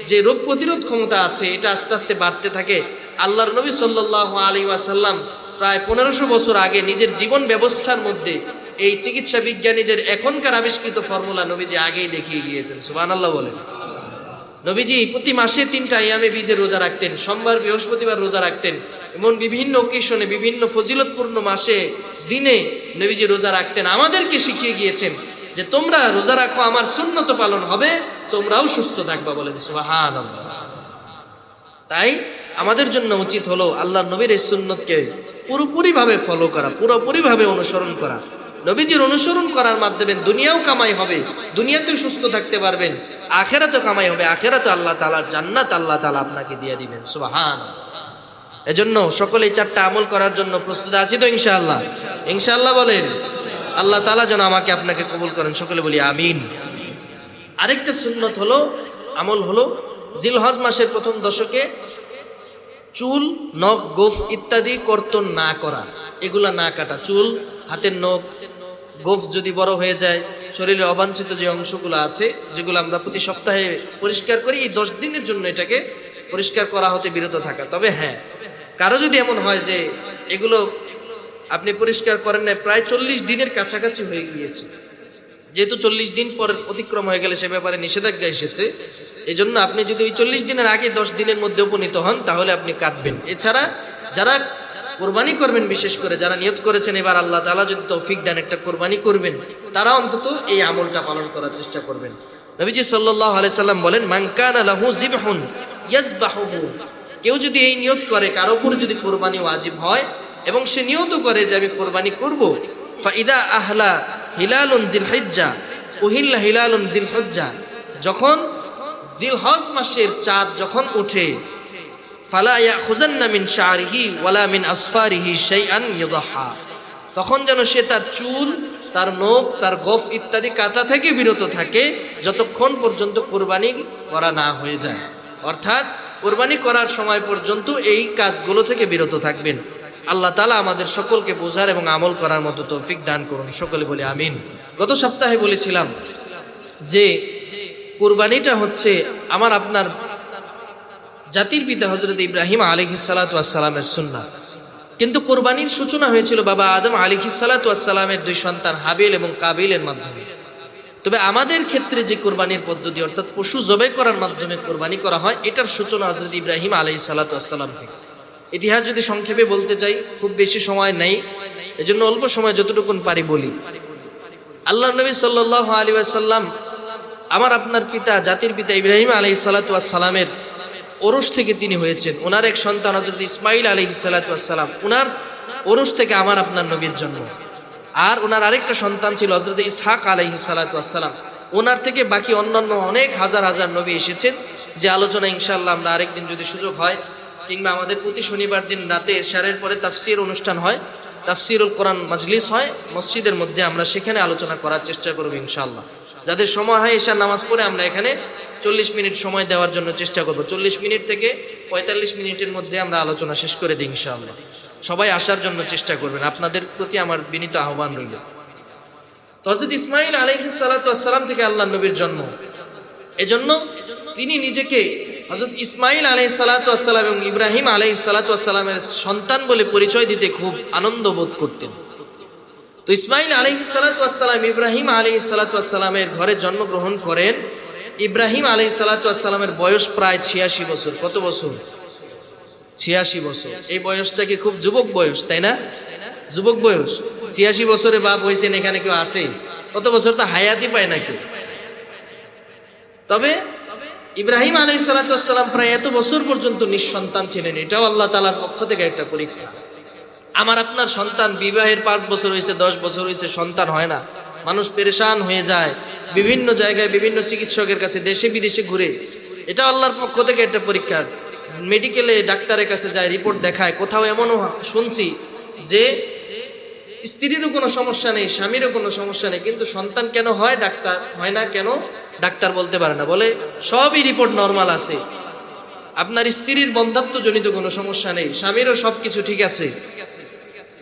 যে রোগ প্রতিরোধ ক্ষমতা আছে এটা আস্তে আস্তে বাড়তে থাকে। আল্লাহর নবী সাল্লাল্লাহু আলাইহি ওয়াসাল্লাম প্রায় 1500 বছর আগে নিজের জীবন ব্যবস্থার মধ্যে এই চিকিৎসা বিজ্ঞানীদের এখনকার আবিষ্কৃত ফর্মুলা নবীজি আগেই দেখিয়ে গিয়েছেন। সুবহানাল্লাহ বলেন। নবীজি প্রতি মাসে 3টা আইয়ামে বীজের রোজা রাখতেন, সোমবার বৃহস্পতিবার রোজা রাখতেন। এমন বিভিন্ন অকেশনে, বিভিন্ন ফজিলতপূর্ণ মাসে, দিনে নবীজি রোজা রাখতেন। আমাদেরকে শিখিয়ে গিয়েছেন যে তোমরা রোজা রাখো, আমার সুন্নত পালন হবে, তোমরাও সুস্থ থাকবা। বলেন সুবহানাল্লাহ। তাই আমাদের জন্য উচিত হলো আল্লাহর নবীর এই সুন্নতকে পুরোপুরিভাবে ফলো করা, পুরোপুরিভাবে অনুসরণ করা। নবীজির অনুসরণ করার মাধ্যমে দুনিয়াও কামাই হবে, দুনিয়াতেও সুস্থ থাকতে পারবেন, আখেরাতেও কামাই হবে, আখেরাতে আল্লাহ তাআলার জান্নাত আল্লাহ তাআলা আপনাকে দিয়ে দিবেন। সুবহানাল্লাহ। এজন্য সকলেই 4টা আমল করার জন্য প্রস্তুত আছি তো ইনশাআল্লাহ? ইনশাআল্লাহ বলেন। আল্লাহ তাআলা যেন আমাকে আপনাকে কবুল করেন, সকলে বলি আমিন। আরেকটা সুন্নত হলো, আমল হলো জিলহজ মাসের প্রথম দশকে চুল, নখ, গোঁফ ইত্যাদি কর্তন না করা, এগুলা না কাটা। চুল, হাতের নখ, গোফ যদি বড় হয়ে যায়, শরীরে অবাঞ্ছিত যে অংশগুলো আছে যেগুলো আমরা প্রতি সপ্তাহে পরিষ্কার করি, এই 10 দিনের জন্য এটাকে পরিষ্কার করা হতে বিরত থাকা। তবে হ্যাঁ, কারো যদি এমন হয় যে এগুলো আপনি পরিষ্কার করেন না, প্রায় 40 দিনের কাছাকাছি হয়ে গিয়েছে, যেহেতু 40 দিন পর অতিক্রম হয়ে গেলে সে ব্যাপারে নিষেধাজ্ঞা এসেছে, এই জন্য আপনি যদি ওই 40 দিনের আগে 10 দিনের মধ্যে উপনীত হন তাহলে আপনি কাটবেন। এছাড়া যারা কোরবানি করবেন, বিশেষ করে যারা নিয়ত করেছেন এবার আল্লাহ তাআলা যদি তৌফিক দেন একটা কোরবানি করবেন, তারা অন্তত এই আমলটা পালন করার চেষ্টা করবেন। নবীজি সাল্লাল্লাহু আলাইহি সাল্লাম বলেন, মান কানা লাহু যিবহুন ইয়াযবাহুহু, কেউ যদি এই নিয়ত করে কারো উপর যদি কোরবানি ওয়াজিব হয় এবং সে নিয়ত করে যে আমি কোরবানি করব, ফাইদা আহলা হিলালুন জিলহিজ্জা উহিল্লা হিলালুন জিলহজ্জা, যখন জিলহজ মাসের চাঁদ যখন উঠে, ফালা ইয়াখুযান্না মিন শা'রিহি ওয়ালা মিন আসফারিহি শাইআন ইউদাহা, তখন যেন সে তার চুল, তার নখ, তার গোফ ইত্যাদি কাটা থেকে বিরত থাকে যতক্ষণ পর্যন্ত কোরবানি করা না হয়ে যায়। অর্থাৎ কোরবানি করার সময় পর্যন্ত এই কাজগুলো থেকে বিরত থাকবেন। আল্লাহ তাআলা আমাদের সকলকে বোঝার এবং আমল করার মতো তৌফিক দান করুন, সকলে বলি আমিন। গত সপ্তাহে বলেছিলাম যে কুরবানিটা হচ্ছে আমার আপনার জাতির পিতা হযরত ইব্রাহিম আলাইহিস সালাতু ওয়াস সালামের সুন্নাহ, কিন্তু কুরবানির সূচনা হয়েছিল বাবা আদম আলাইহিস সালাতু ওয়াস সালামের 2 সন্তান হাবিল এবং কাবিলের মাধ্যমে। তবে আমাদের ক্ষেত্রে যে কুরবানির পদ্ধতি, অর্থাৎ পশু জবাই করার মাধ্যমে কুরবানি করা হয়, এটার সূচনা হযরত ইব্রাহিম আলাইহিস সালাতু ওয়াস সালাম থেকে। ইতিহাস যদি সংক্ষেপে বলতে চাই, খুব বেশি সময় নেই, এজন্য অল্প সময় যতটুকুন পারি বলি। আল্লাহর নবী সাল্লাল্লাহু আলাইহি ওয়াসাল্লাম আমার আপনার পিতা, জাতির পিতা ইব্রাহিম আলাইহিস সালাতু ওয়াস সালামের ওরস থেকে তিনি হয়েছেন। ওনার এক সন্তান হযরত ইসমাঈল আলাইহিস সালাতু ওয়াস সালাম, ওনার ওরস থেকে আমার আপনার নবীর জন্ম। আর ওনার আরেকটা সন্তান ছিল হযরত ইসহাক আলাইহিস সালাতু ওয়াস সালাম, ওনার থেকে বাকি অন্যান্য অনেক হাজার হাজার নবী এসেছেন, যে আলোচনা ইনশাআল্লাহ আমরা আরেকদিন যদি সুযোগ হয়, কিংবা আমাদের প্রতি শনিবার দিন রাতে ইশারের পরে তাফসীর অনুষ্ঠান হয়, তাফসীরুল কোরআন মাজলিস হয় মসজিদের মধ্যে, আমরা সেখানে আলোচনা করার চেষ্টা করব ইনশাআল্লাহ। যাদের সময় হয় ঈশার নামাজ পড়ে আমরা এখানে 40 মিনিট সময় দেওয়ার জন্য চেষ্টা করব। 40 মিনিট থেকে 45 মিনিটের মধ্যে আমরা আলোচনা শেষ করে দিই ইনশাআল্লাহ। সবাই আসার জন্য চেষ্টা করবেন, আপনাদের প্রতি আমার বিনীত আহ্বান রইল। তো হযরত ইসমাঈল আলাইহিস সালাতু ওয়াস সালাম থেকে আল্লাহর নবীর জন্ম, এজন্য তিনি নিজেকে হযরত ইসমাঈল আলাইহিস সালাতু ওয়াস সালাম এবং ইব্রাহিম আলাইহিস সালাতু ওয়াস সালামের সন্তান বলে পরিচয় দিতে খুব আনন্দ বোধ করতেন। তো ইসমাঈল আলাইহিস সালাতু ওয়াস সালাম ইব্রাহিম আলাইহিস সালাতু ওয়াস সালামের ঘরে জন্মগ্রহণ করেন। ইব্রাহিম আলাইহিস সালাতু ওয়াস সালামের বয়স প্রায় 86 বছর। কত বছর? 86 বছর। এই বয়সটা কি খুব যুবক বয়স, তাই না? যুবক বয়স। 86 বছরে বাপ হয়েছেন, এখানে কেউ আছে? কত বছর তো হায়াতই পায় না কেউ। তবে ইব্রাহিম আলাইহিস সালাতু ওয়াস সালাম প্রায় এত বছর পর্যন্ত নিঃসন্তান ছিলেন, এটাও আল্লাহ তাআলার পক্ষ থেকে একটা পরীক্ষা। আমার আপনার সন্তান বিবাহের 5 বছর হয়েছে, 10 বছর হয়েছে, সন্তান হয় না, মানুষ পেরেশান হয়ে যায়, বিভিন্ন জায়গায় বিভিন্ন চিকিৎসকের কাছে দেশে বিদেশে ঘুরে, এটা আল্লাহর পক্ষ থেকে একটা পরীক্ষা। মেডিকেলে ডাক্তারের কাছে যায়, রিপোর্ট দেখায়, কোথাও এমনও শুনছি যে স্ত্রীরও কোনো সমস্যা নেই, স্বামীরও কোনো সমস্যা নেই, কিন্তু সন্তান কেন হয়, ডাক্তার হয় না কেন, ডাক্তার বলতে পারে না, বলে সবই রিপোর্ট নরমাল আছে, আপনার স্ত্রীর বন্ধ্যাত্বজনিত কোনো সমস্যা নেই, স্বামীরও সবকিছু ঠিক আছে,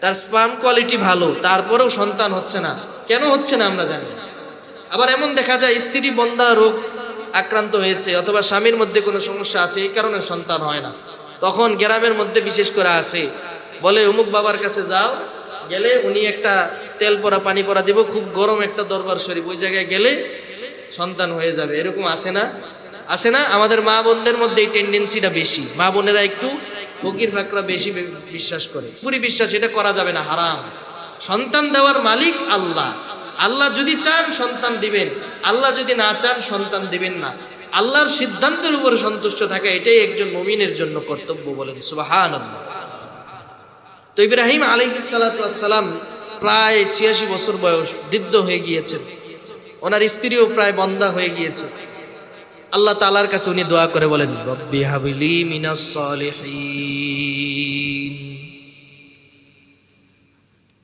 তার স্পার্ম কোয়ালিটি ভালো, তারপরেও সন্তান হচ্ছে না। কেন হচ্ছে না আমরা জানি। আবার এমন দেখা যায় স্ত্রী বন্ধ্যা রোগ আক্রান্ত হয়েছে অথবা স্বামীর মধ্যে কোনো সমস্যা আছে, এই কারণে সন্তান হয় না। তখন গ্রামের মধ্যে বিশেষ করে আসে, বলে অমুক বাবার কাছে যাও, গেলে উনি একটা তেল পরা পানি পরা দিব, খুব গরম একটা দরবার শরীফ, ওই জায়গায় গেলে সন্তান হয়ে যাবে। এরকম আসে না? আসে না? আমাদের মা বোনদের মধ্যে এই টেন্ডেন্সিটা বেশি। মা বোনেরা একটু ফকির ফাকরা বেশি বিশ্বাস করে, পুরি বিশ্বাস, এটা করা যাবে না, হারাম। সন্তান দেওয়ার মালিক আল্লাহ। আল্লাহ যদি চান সন্তান দিবেন, আল্লাহ যদি না চান সন্তান দিবেন না। আল্লাহর সিদ্ধান্তের উপরে সন্তুষ্ট থাকা, এটাই একজন মুমিনের জন্য কর্তব্য। বলেন সুবহানাল্লাহ। তো ইব্রাহিম আলাইহিস সালাতু ওয়াস সালাম প্রায় 86 বছর বয়স, বৃদ্ধ হয়ে গিয়েছেন, ওনার স্ত্রীও প্রায় বন্ধ্যা হয়ে গিয়েছে। আল্লাহ তাআলার কাছে উনি দোয়া করে বলেন, রব্বি হাবলি মিনাস সালিহিন।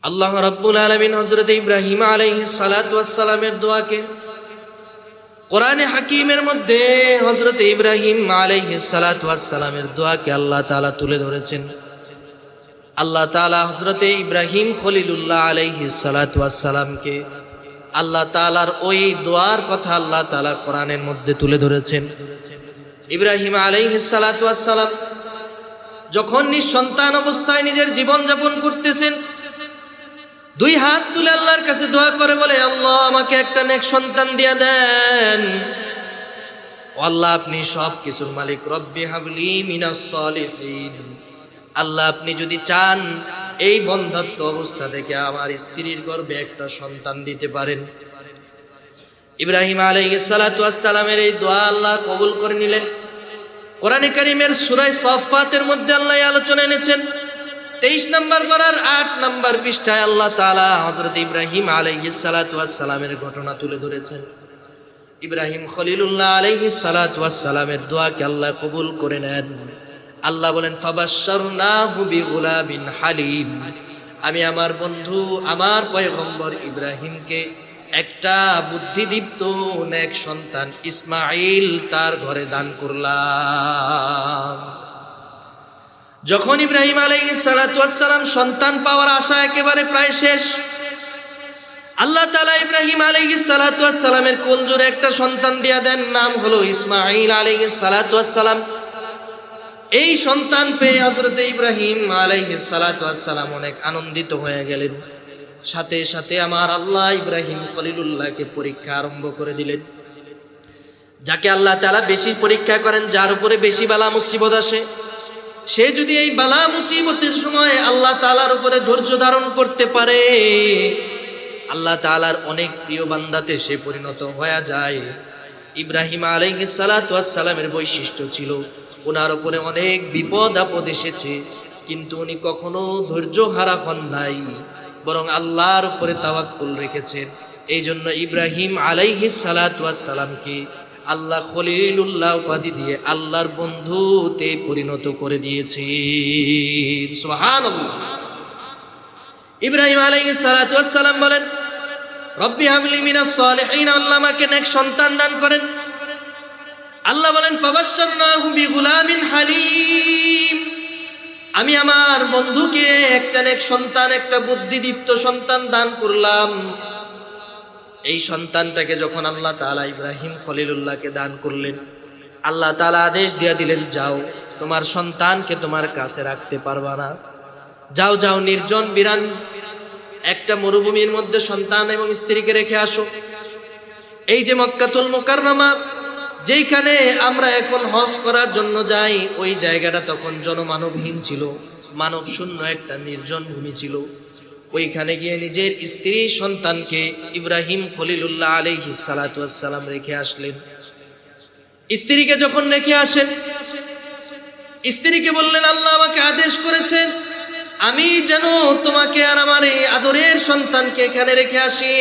আল্লাহ রাব্বুল আলামিন হযরত ইব্রাহিম আলাইহিস সালাতু ওয়াস সালামের দোয়াকে কোরআনে হাকিমের মধ্যে হযরত ইব্রাহিম আলাইহিস সালাতু ওয়াস সালামের দোয়াকে আল্লাহ তাআলা তুলে ধরেছেন। আল্লাহ তাআলা হযরতে ইব্রাহিম খলিলুল্লাহ আলাইহিস সালাতু ওয়াস সালামকে আল্লাহ তাআলার ওই দোয়ার কথা আল্লাহ তাআলা কোরআনের মধ্যে তুলে ধরেছেন। ইব্রাহিম আলাইহিস সালাতু ওয়াস সালাম যখন নিঃসন্তান অবস্থায় নিজের জীবন যাপন করতেছেন, দুই হাত তুলে আল্লাহর কাছে দোয়া করে বলে, আল্লাহ আমাকে একটা নেক সন্তান দিয়া দেন। ও আল্লাহ, আপনি সব কিছুর মালিক। রব্বি হাবলি মিনাস সালিহিন। আল্লাহ, আপনি যদি চান এই বন্ধ্যাত্ব অবস্থা থেকে আমার স্ত্রীর গর্ভে একটা সন্তান দিতে পারেন। ইব্রাহিম আলাইহিস সালাতু ওয়াস সালামের এই দোয়া আল্লাহ কবুল করে নিলেন। কোরআনে কারীমের সূরা সাফফাতের মধ্যে আল্লাহ আলোচনা এনেছেন 23 নম্বর পারার 8 নম্বর পৃষ্ঠায় আল্লাহ তাআলা হযরত ইব্রাহিম আলাইহিস সালাতু ওয়াস সালামের ঘটনা তুলে ধরেছেন। ইব্রাহিম খলিলুল্লাহ আলাইহিস সালাতু ওয়াস সালামের দোয়াকে আল্লাহ কবুল করে নেন। আল্লাহ বলেন, ফাবাশশারনাহু বিগুলামিন হালিম। আমি আমার বন্ধু, আমার পয়গম্বর ইব্রাহিমকে একটা বুদ্ধিদীপ্ত নেক সন্তান ইসমাঈল তার ঘরে দান করলাম। যখন ইব্রাহিম আলাইহিস সালাতু ওয়াস সালাম সন্তান পাওয়ার আশা একেবারে প্রায় শেষ, আল্লাহ তাআলা ইব্রাহিম আলাইহিস সালাতু ওয়াস সালামের কোলজোরে একটা সন্তান দিয়া দেন, নাম হলো ইসমাঈল আলাইহিস সালাতু ওয়াস সালাম। এই সন্তান পেয়ে হযরত ইব্রাহিম আলাইহিস সালাতু ওয়াস সালাম অনেক আনন্দিত হয়ে গেলেন। সাথে সাথে আমার আল্লাহ ইব্রাহিম খলিলুল্লাহকে পরীক্ষা আরম্ভ করে দিলেন। যাকে আল্লাহ তাআলা বেশি পরীক্ষা করেন, যার উপরে বেশি বালা মুসিবত আসে, সে যদি এই বালা মুসিবতের সময় আল্লাহ তাআলার উপরে ধৈর্য ধারণ করতে পারে, আল্লাহ তাআলার অনেক প্রিয় বান্দাতে সে পরিণত হয়ে যায়। ইব্রাহিম আলাইহিস সালাতু ওয়াস সালামের বৈশিষ্ট্য ছিল, ওনার উপরে অনেক বিপদ আপদ এসেছে, কিন্তু উনি কখনো ধৈর্য হারা হন নাই, বরং আল্লাহর উপরে তাওয়াক্কুল রেখেছেন। এই জন্য ইব্রাহিম আলাইহিস সালাতু ওয়াস সালামকে আল্লাহ খলিলুল্লাহ উপাধি দিয়ে আল্লাহর বন্ধুতে পরিণত করে দিয়েছেন। সুবহানাল্লাহ। ইব্রাহিম আলাইহিস সালাতু ওয়াস সালাম বলেন, রব্বি হাবলি মিনাস সালিহিন। আল্লাহ আমাকে নেক সন্তান দান করেন। আল্লাহ বলেন, ফাবাশশারনাহু বিগুলামিন হালিম। আমি আমার বন্ধুকে একটা নেক সন্তান, একটা বুদ্ধিদীপ্ত সন্তান দান করলাম। এই সন্তানটাকে যখন আল্লাহ তাআলা ইব্রাহিম খলিলুল্লাহকে দান করলেন, আল্লাহ তাআলা আদেশ দিয়ে দিলেন, যাও তোমার সন্তানকে তোমার কাছে রাখতে পারবা না, যাও যাও নির্জন বিরান একটা মরুভূমির মধ্যে সন্তান এবং স্ত্রীকে রেখে আসো। এই যে মক্কাতুল মুকাররমা, যেইখানে আমরা এখন হজ করার জন্য যাই, ওই জায়গাটা তখন জনমানবহীন ছিল, মানব শূন্য একটা নির্জন ভূমি ছিল। ওইখানে গিয়ে নিজের স্ত্রী সন্তানকে ইব্রাহিম খলিলুল্লাহ আলাইহিস সালাতু ওয়াস সালাম রেখে আসলেন। স্ত্রীকে যখন রেখে আসেন, স্ত্রীকে বললেন, আল্লাহ আমাকে আদেশ করেছেন আমি যেন তোমাকে আর আমার এই আদরের সন্তানকে এখানে রেখে আসি,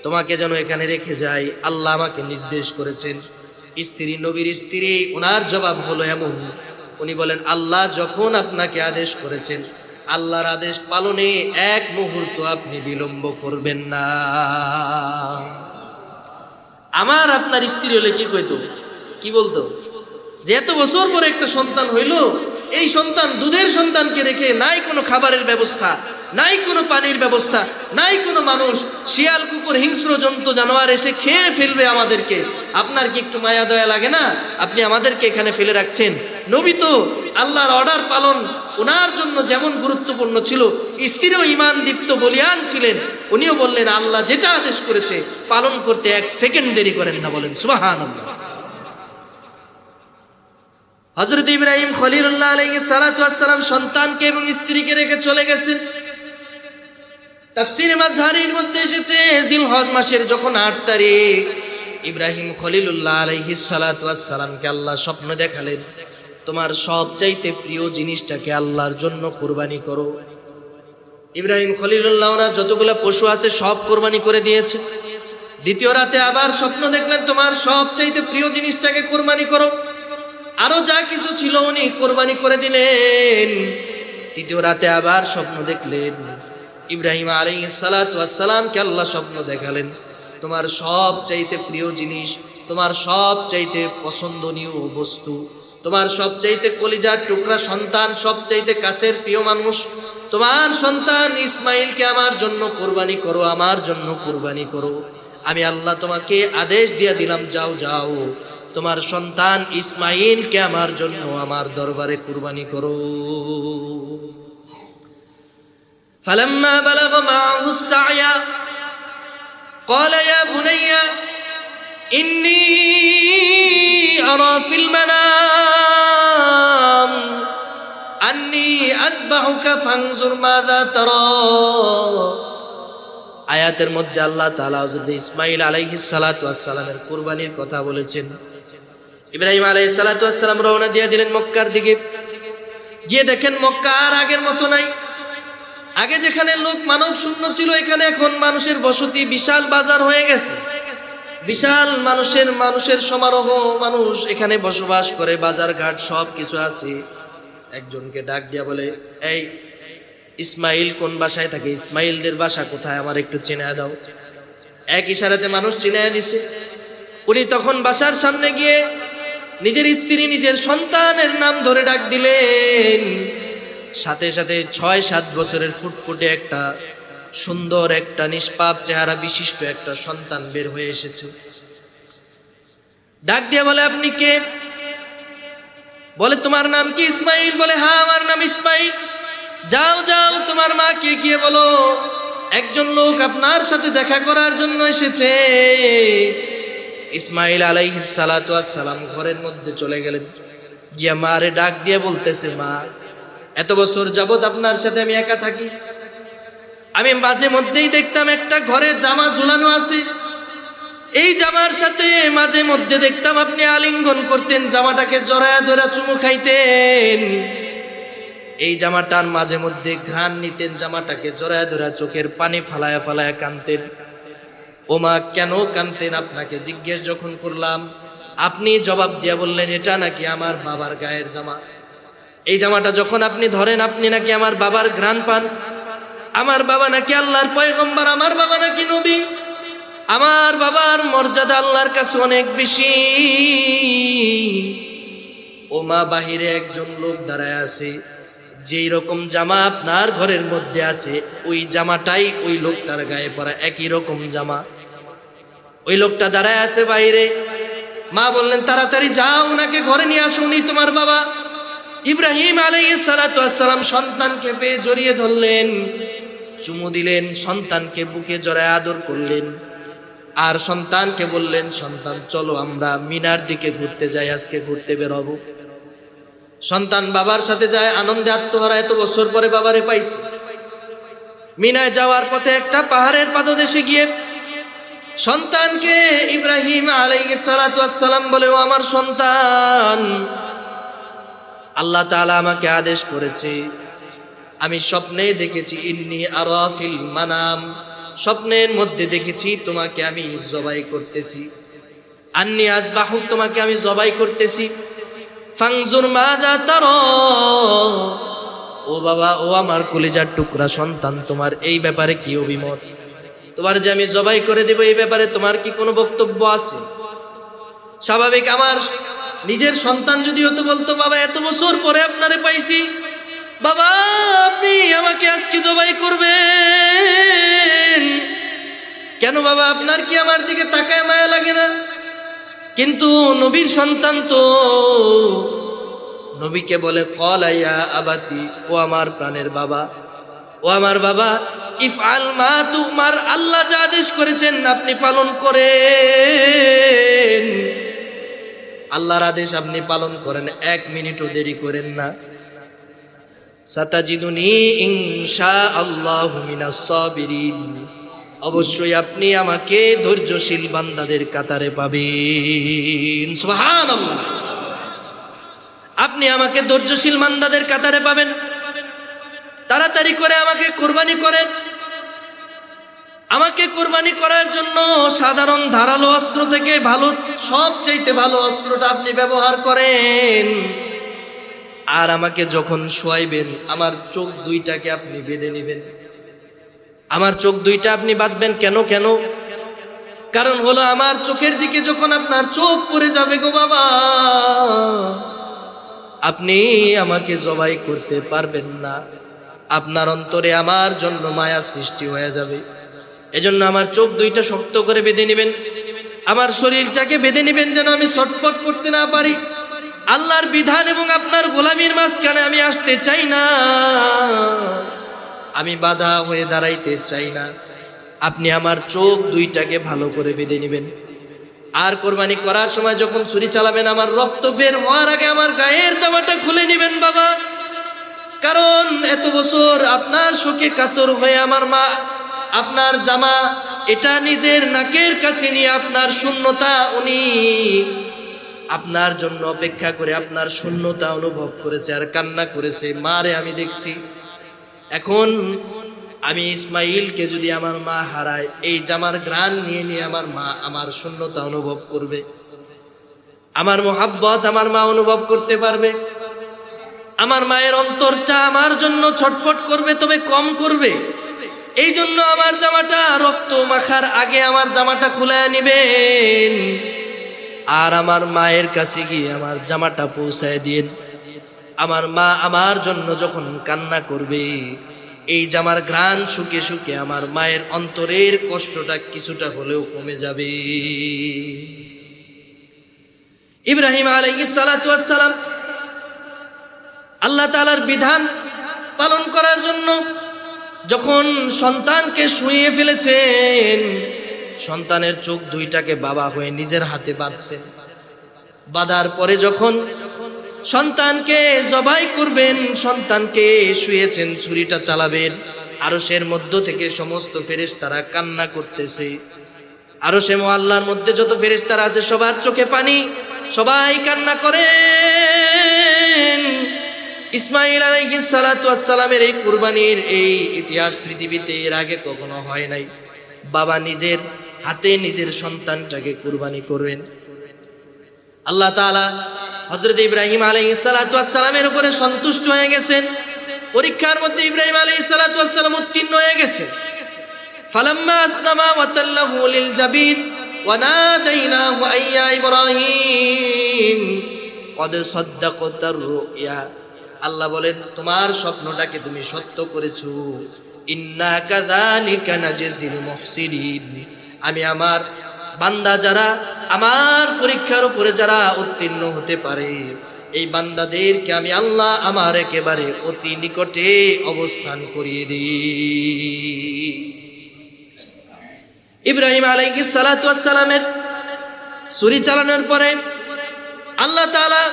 তোমাকে যেন এখানে রেখে যাই, আল্লাহ আমাকে নির্দেশ করেছেন। স্ত্রী, নবীর স্ত্রী, ওনার জবাব হলো এমন, উনি বলেন, আল্লাহ যখন আপনাকে আদেশ করেছেন, আল্লাহর আদেশ পালনে এক মুহূর্ত আপনি বিলম্ব করবেন না। আমার আপনার স্ত্রী হলে কি কইতো, কি বলতো, যে এত বছর পরে একটা সন্তান হইল, এই সন্তান দুধের সন্তানকে রেখে নাই কোনো খাবারের ব্যবস্থা, নাই কোনো পানির ব্যবস্থা, নাই কোনো মানুষ, শিয়াল কুকুর হিংস্র জন্তু জানোয়ার এসে খেয়ে ফেলবে আমাদেরকে, আপনার কি একটু মায়া দয়া লাগে না? আপনি আমাদেরকে এখানে ফেলে রাখছেন। নবী তো আল্লাহর অর্ডার পালন ওনার জন্য যেমন গুরুত্বপূর্ণ ছিল, স্ত্রীও ঈমান দীপ্ত বলিয়ান ছিলেন, উনিও বললেন আল্লাহ যেটা আদেশ করেছে পালন করতে এক সেকেন্ড দেরি করেন না। বলেন সুবহানাল্লাহ। হযরত ইব্রাহিম খলিলুল্লাহ আলাইহিস সালাতু ওয়াস সালাম সন্তানকে এবং স্ত্রীকে রেখে চলে গেছেন। তাফসীরে মাযহারির মধ্যে এসেছে, জিলহজ মাসের যখন 8 তারিখ, ইব্রাহিম খলিলুল্লাহ আলাইহিস সালাতু ওয়াস সালামকে আল্লাহ স্বপ্ন দেখালেন, তোমার সবচাইতে প্রিয় জিনিসটাকে আল্লাহর জন্য কুরবানি করো। ইব্রাহিম খলিলুল্লাহ ওনার যতগুলো পশু আছে সব কুরবানি করে দিয়েছে। দ্বিতীয় রাতে আবার স্বপ্ন দেখলেন, তোমার সবচাইতে প্রিয় জিনিসটাকে কুরবানি করো। আরো যা কিছু ছিল উনি কোরবানি করে দিলেন। তৃতীয় রাতে আবার স্বপ্ন দেখলেন, ইব্রাহিম আলাইহিস সালাতু ওয়াস সালামকে আল্লাহ স্বপ্ন দেখালেন, তোমার সবচাইতে প্রিয় জিনিস, তোমার সবচাইতে পছন্দনীয় বস্তু, তোমার সবচাইতে কলিজার টুকরা সন্তান, সবচাইতে কাছের প্রিয় মানুষ, তোমার সন্তান ইসমাইলকে আমার জন্য কুরবানি করো, আমার জন্য কুরবানি করো। আমি আল্লাহ তোমাকে আদেশ দিয়ে দিলাম, যাও যাও তোমার সন্তান ইসমাইলকে আমার জন্য আমার দরবারে কুরবানি করো। ফালাম্মা বালাগা মাআহু সা'য়া ক্বালা ইয়া বুনাইয়া ইন্নী আরা ফিল মানাম আন্নী আযবাহুকা ফানজুর মাযা তারা। আয়াতের মধ্যে আল্লাহ তাআলা হযরত ইসমাঈল আলাইহিস সালাতু ওয়াস সালামের কুরবানির কথা বলেছেন। ইব্রাহিম আলাইহিস সালাতু ওয়াস সালাম রওনা দিয়ে দিলেন মক্কার দিকে। গিয়ে দেখেন মক্কা আর আগের মতো নাই। আগে যেখানে লোক মানব শূন্য ছিল, এখানে এখন মানুষের বসতি, বিশাল বাজার হয়ে গেছে, বিশাল মানুষের সমারোহ, মানুষ এখানে বসবাস করে, বাজার ঘাট সব কিছু আছে। একজনকে ডাক দিয়া বলে, এই ইসমাইল কোন বাসায় থাকে, ইসমাইলদের বাসা কোথায়, আমার একটু চিনায় দাও। এক ইশারাতে মানুষ চিনায় দিছে। উনি তখন বাসার সামনে গিয়ে নিজের স্ত্রী, নিজের সন্তানের নাম ধরে ডাক দিলেন। সাথে সাথে 6-7 বছরের ফুটফুটে একটা সুন্দর, একটা নিষ্পাপ চেহারা বিশিষ্ট একটা সন্তান বের হয়ে এসেছে। ডাক দিয়ে বলে, আপনি কে? বলে, তোমার নাম কি ইসমাইল? বলে, হ্যাঁ আমার নাম ইসমাইল। যাও যাও তোমার মাকে গিয়ে বলো একজন লোক আপনার সাথে দেখা করার জন্য এসেছে। ইসমাইল আলাইহিস সালাতু ওয়াস সালাম ঘরের মধ্যে চলে গেলেন। গিয়া মারে ডাক দিয়ে বলতেছে, মা এত বছর যাবত আপনার সাথে আমি একা থাকি, আমি মাঝে মধ্যেই দেখতাম একটা ঘরে জামা ঝুলানো আছে, এই জামার সাথে মাঝে মধ্যে দেখতাম আপনি আলিঙ্গন করতেন, জামাটাকে জড়ায়া ধরে চুমু খাইতেন, এই জামাটার মাঝে মধ্যে ঘ্রাণ নিতেন, জামাটাকে জড়ায়া ধরে চোখের পানি ফালায়া ফালায়া কাঁদতেন। ও মা কেন কাঁদতেন? আপনাকে জিজ্ঞেস যখন করলাম, আপনি জবাব দিয়ে বললেন এটা নাকি আমার বাবার গায়ের জামা, এই জামাটা যখন আপনি ধরেন আপনি নাকি আমার বাবার ঘ্রাণ পান, আমার বাবা নাকি আল্লাহর পয়গম্বর, আমার বাবা নাকি নবী, আমার বাবার মর্যাদা আল্লাহর কাছে অনেক বেশি। ও মা, বাহিরে একজন লোক দাঁড়ায় আছে, যেই রকম জামা আপনার ঘরের মধ্যে আছে ওই জামাটাই ওই লোকটার গায়ে পরা, একই রকম জামা। ওই লোকটা দাঁড়ায় আছে বাইরে। মা বললেন, তাড়াতাড়ি যাও ওনাকে ঘরে নিয়ে আসো, উনি তোমার বাবা। ইব্রাহিম আলাইহিস সালাতু ওয়াস সালাম সন্তানকে পেয়ে জড়িয়ে ধরলেন, চুমু দিলেন, সন্তানকে বুকে জড়ায় আদর করলেন, আর সন্তানকে বললেন, সন্তান চলো আমরা মিনার দিকে ঘুরতে যাই, আজকে ঘুরতে বেরোবো। সন্তান বাবার সাথে যায়, আনন্দে আত্মহারা, এত বছর পরে বাবারে পাইছে। মিনায় যাওয়ার পথে একটা পাহাড়ের পাদদেশে গিয়ে সন্তানকে ইব্রাহিম আলাইহিস সালাতু ওয়াস সালাম বলে, ও আমার সন্তান, আল্লাহ তাআলা আমাকে আদেশ করেছে, আমি স্বপ্নে দেখেছি, ইন্নী আরা ফিল মানাম, স্বপ্নের মধ্যে দেখেছি তোমাকে আমি জবাই করতেছি, আন্নী আযবাহু, তোমাকে আমি জবাই করতেছি, ফানজুর মাযা তারা। ও বাবা, ও আমার কলিজার টুকরা সন্তান, তোমার এই ব্যাপারে কি অভিমত? তোমার যে আমি জবাই করে দেব এই ব্যাপারে তোমার কি কোনো বক্তব্য আছে? স্বাভাবিক, আমার নিজের সন্তান যদি হতো বলতো, বাবা এত বছর পরে আপনারে পাইছি, বাবা আপনি আমাকে আজকে জবাই করবেন কেন? বাবা আপনার কি আমার দিকে তাকায় মায়া লাগে না? কিন্তু নবীর সন্তান তো নবীকে বলে, ক্বালা ইয়া আবাতি, ও আমার প্রাণের বাবা, ও আমার বাবা, ইফআল মা তুমার, আল্লাহ যা আদেশ করেছেন আপনি পালন করেন, আল্লাহর আদেশ আপনি পালন করেন, 1 মিনিটও দেরি করেন না। সাতাজিদুনি ইনশাআল্লাহু মিনাস সাবিরিন, অবশ্যই আপনি আমাকে ধৈর্যশীল বান্দাদের কাতারে পাবেন। সুবহানাল্লাহ, আপনি আমাকে ধৈর্যশীল বান্দাদের কাতারে পাবেন। তাড়াতাড়ি করে আমাকে কুরবানি করেন। আমাকে কুরবানি করার জন্য সাধারণ ধারালো অস্ত্র থেকে ভালো, সবচাইতে ভালো অস্ত্রটা আপনি ব্যবহার করেন। আর আমাকে যখন শোয়াইবেন আমার চোখ 2টাকে আপনি বেঁধে নেবেন। আমার চোখ 2টা আপনি বাঁধবেন কেন? কারণ হলো আমার চোখের দিকে যখন আপনার চোখ পড়ে যাবে গো বাবা, আপনি আমাকে জবাই করতে পারবেন না। আপনার অন্তরে আমার জন্য মায়া সৃষ্টি হয়ে যাবে। এজন্য আমার চোখ দুইটা শক্ত করে বেঁধে নেবেন, আমার শরীরটাকে বেঁধে নেবেন, যেন আমি ছটফট করতে না পারি। আল্লাহর বিধান এবং আপনার গোলামির মাঝখানে আমি আসতে চাই না, আমি বাধা হয়ে দাঁড়াইতে চাই না। আপনি আমার চোখ দুইটাকে ভালো করে বেঁধে নেবেন। আর কোরবানি করার সময় যখন ছুরি চালাবেন, আমার রক্ত বের হওয়ার আগে আমার গায়ের জামাটা খুলে নেবেন বাবা। কারণ এত বছর আপনার শোকে কাতর হয়ে আমার মা আপনার জামা এটা নিজের নাকের কাছে নিয়ে আপনার শূন্যতা উনি আপনার জন্য অপেক্ষা করে আপনার শূন্যতা অনুভব করেছে আর কান্না করেছে। মারে আমি দেখছি। এখন আমি ইসমাইলকে যদি আমার মা হারায়, এই জামার ঘ্রাণ নিয়ে নিয়ে আমার মা আমার শূন্যতা অনুভব করবে, আমার মোহাব্বত আমার মা অনুভব করতে পারবে। আমার মায়ের অন্তরটা আমার জন্য ছটফট করবে, তবে কম করবে। এই জন্য আমার জামাটা রক্ত মাখার আগে আমার জামাটা খুলে নেবেন, আর আমার মায়ের কাছে গিয়ে আমার জামাটা পৌঁছায় দিন। আমার মা আমার জন্য যখন কান্না করবে, এই জামার ঘ্রাণ শুকে শুকে আমার মায়ের অন্তরের কষ্টটা কিছুটা হলেও কমে যাবে। ইব্রাহিম আলাইহিস সালাতু ওয়াস সালাম আল্লাহ তাআলার বিধান পালন করার জন্য যখন সন্তানকে শুইয়ে ফেলেছেন, সন্তানের চোখ দুইটাকে বাবা হয়ে নিজের হাতে বাঁধছেন। বাঁধার পরে যখন সন্তানকে জবাই করবেন, সন্তানকে শুয়েছেন, ছুরিটা চালাবেন, আরশের মধ্য থেকে সমস্ত ফেরেশতারা কান্না করতেছে। আরশে মুআল্লার মধ্যে যত ফেরেশতারা আছে সবার চোখে পানি, সবাই কান্না করেন। ইসমাইল আলাইহিস সালাতু ওয়াস সালামের এই কুরবানির এই ইতিহাস পৃথিবীতে এর আগে কখনো হয় নাই। বাবা নিজের হাতে নিজের সন্তানটাকে কুরবানি করবেন। আল্লাহ তাআলা হযরত ইব্রাহিম আলাইহিস সালাতু ওয়াস সালামের উপরে সন্তুষ্ট হয়ে গেছেন। পরীক্ষার মধ্যে ইব্রাহিম আলাইহিস সালাতু ওয়াস সালাম উত্তীর্ণ হয়ে গেছেন। ফালাম্মা আসলামা ওয়া তাল্লাহু লিল জাবিন ওয়া নাদাইনাহু আইয়া ইব্রাহিম কদ সাদ্দাকতার রুয়া। আল্লাহ বলেন, তোমার স্বপ্নটাকে তুমি সত্য করেছো। ইন্না কাযালিকা নাজিল মুহসিনিন। আমি আমার বান্দা যারা আমার পরীক্ষার উপরে যারা উত্তীর্ণ হতে পারে, এই বান্দাদেরকে আমি আল্লাহ আমার একেবারে অতি নিকটে অবস্থান করিয়ে দিই। ইব্রাহিম আলাইহিস সালাতু ওয়াস সালামের ছুরি চালানোর পরে আল্লাহ তাআলা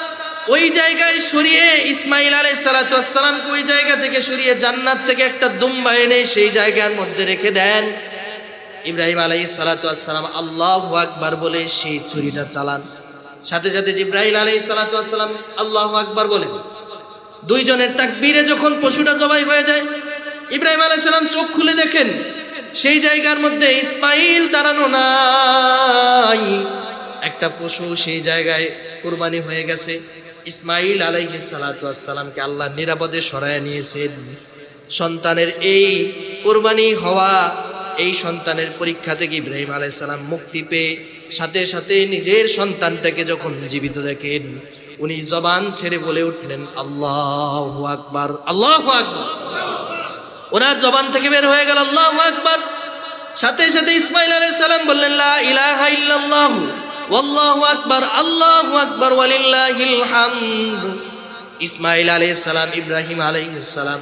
ওই জায়গায় সরিয়ে ইসমাইল আলাইহিস সালাতু ওয়াস সালামকে ওই জায়গা থেকে সরিয়ে জান্নাত থেকে একটা দুম্বা এনে সেই জায়গার মধ্যে রেখে দেন। ইব্রাহিম আলাইহিস সালাতু ওয়াস সালাম আল্লাহু আকবার বলে সেই ছুরিটা চালান। সাথে সাথে জিবরাইল আলাইহিস সালাতু ওয়াস সালাম আল্লাহু আকবার বলেন। দুইজনের তাকবীরে যখন পশুটা জবাই হয়ে যায়, ইব্রাহিম আলাইহিস সালাম চোখ খুলে দেখেন সেই জায়গার মধ্যে ইসমাইল দাঁড়ানো নাই, একটা পশু সেই জায়গায় কুরবানি হয়ে গেছে। ইসমাইল আলাইহিস সালাতু ওয়াস সালামকে আল্লাহ নিরাপদে সরায় নিয়েছেন। সন্তানের এই কুরবানি হওয়া, এই সন্তানের পরীক্ষা থেকে ইব্রাহিম আলাইহিস সালাম মুক্তি পেয়ে সাথে সাথে নিজের সন্তানটাকে যখন জীবিত দেখেন, উনি জবান ছেড়ে বলে উঠলেন আল্লাহু আকবার, আল্লাহু আকবার। ওনার জবান থেকে বের হয়ে গেল আল্লাহু আকবার। সাথে সাথে ইসমাইল আলাইহিস সালাম বললেন লা ইলাহা ইল্লাল্লাহ ওয়াল্লাহু আকবার, আল্লাহু আকবার ওয়ালিল্লাহিল হামদ। ইসমাইল আলাইহিস সালাম, ইব্রাহিম আলাইহিস সালাম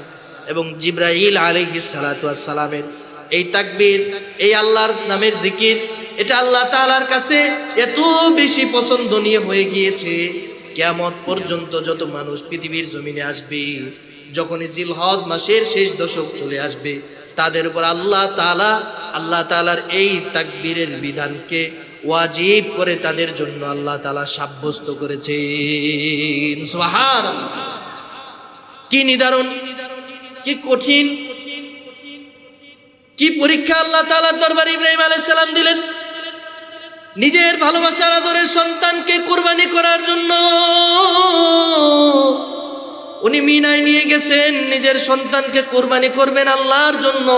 এবং জিবরাইল আলাইহিস সালাতু ওয়াস সালামের এই তাকবীর, এই আল্লাহর নামের জিকির, এটা আল্লাহ তাআলার কাছে এত বেশি পছন্দনীয় হয়ে গিয়েছে, কিয়ামত পর্যন্ত যত মানুষ পৃথিবীর জমিনে আসবে, যখন জিলহজ মাসের শেষ দশক চলে আসবে, তাদের উপর আল্লাহ তাআলার এই তাকবীরের বিধানকে ওয়াজিব করে তাদের জন্য আল্লাহ তাআলা সাব্যস্ত করেছেন। সুবহানাল্লাহ! কি নিদারুণ, কি কঠিন, কি পরীক্ষা আল্লাহ তাআলার দরবারে ইব্রাহিম আলাইহিস সালাম দিলেন। নিজের ভালোবাসার আদরের সন্তানকে কুরবানি করার জন্য উনি মিনায় নিয়ে গেছেন, নিজের সন্তানকে কুরবানি করবেন আল্লাহর জন্য।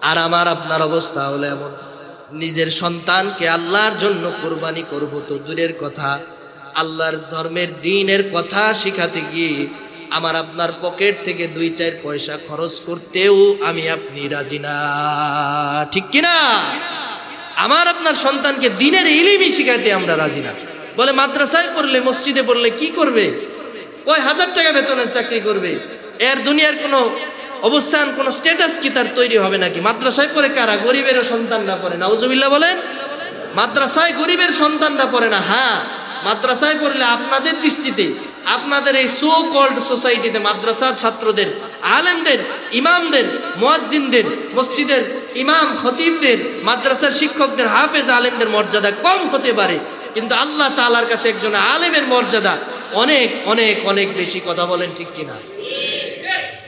আর আমার আপনার অবস্থা হলো এমন, নিজের সন্তানকে আল্লাহর জন্য কুরবানি করব তো দূরের কথা, আল্লাহর ধর্মের দ্বীনের কথা শিখাতে গিয়ে আমার আপনার পকেট থেকে 2-4 পয়সা খরচ করতেও আমি আপনি রাজি না, ঠিক কিনা? আমার আপনার সন্তানকে দ্বীনের ইলমই শিখাতে আমরা রাজি না। বলে মাদ্রাসায় পড়লে, মসজিদে পড়লে কি করবে? কয় হাজার টাকা বেতনের চাকরি করবে, এর দুনিয়ার কোনো অবস্থান, কোনো স্ট্যাটাস কি তার তৈরি হবে নাকি? মাদ্রাসায় পড়ে কারা? গরিবেরও সন্তানরা পড়ে। নাউজুবিল্লাহ বলেন। মাদ্রাসায় গরিবের সন্তানরা পড়ে না। হ্যাঁ, মাদ্রাসায় পড়লে আপনাদের দৃষ্টিতে, আপনাদের এই সো কল্ড সোসাইটিতে মাদ্রাসার ছাত্রদের, আলেমদের, ইমামদের, মুয়াজ্জিনদের, মসজিদের ইমাম খতিবদের, মাদ্রাসার শিক্ষকদের, হাফেজ আলেমদের মর্যাদা কম হতে পারে, কিন্তু আল্লাহ তাআলার কাছে একজন আলেমের মর্যাদা অনেক অনেক অনেক বেশি। কথা বলেন ঠিক কিনা?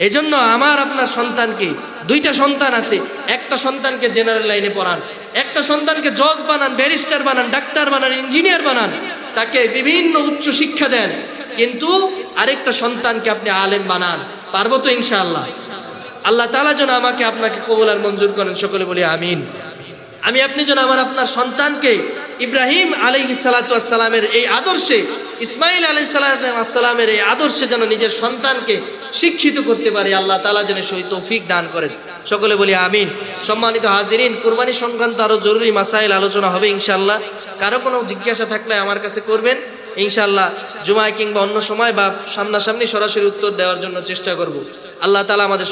এজন্য আমার আপনার সন্তানকে, 2টা সন্তান আছে, একটা সন্তানকে জেনারেল লাইনে পড়ান, একটা সন্তানকে জজ বানান, ব্যারিস্টার বানান, ডাক্তার বানান, ইঞ্জিনিয়ার বানান, তাকে বিভিন্ন উচ্চ শিক্ষা দেন, কিন্তু আরেকটা সন্তানকে আপনি আলেম বানান। পারবো তো ইনশাআল্লাহ? আল্লাহ তাআলা যেন আমাকে আপনাকে কবুল আর মঞ্জুর করেন, সকলে বলি আমিন। আমি আপনি যেন আমার আপনার সন্তানকে ইব্রাহিম আলাইহিস সালাতু ওয়াস সালামের এই আদর্শে, ইসমাইল আলাইহিস সালাতু ওয়াস সালামের এই আদর্শে যেন নিজের সন্তানকে শিক্ষিত করতে পারি। আল্লাহ তাআলা যেন সেই তৌফিক দান করেন, সকলে বলি আমিন। সম্মানিত হাজিরিন, কুরবানি সংক্রান্ত আরো জরুরি মাসাইল আলোচনা হবে ইনশাআল্লাহ। কারো কোনো জিজ্ঞাসা থাকলে আমার কাছে করবেন ইনশাআল্লাহ। জুমায় কিংবা অন্য সময় বা সামনাসামনি সরাসরি উত্তর দেওয়ার জন্য চেষ্টা করব। আল্লাহ তাআলা আমাদের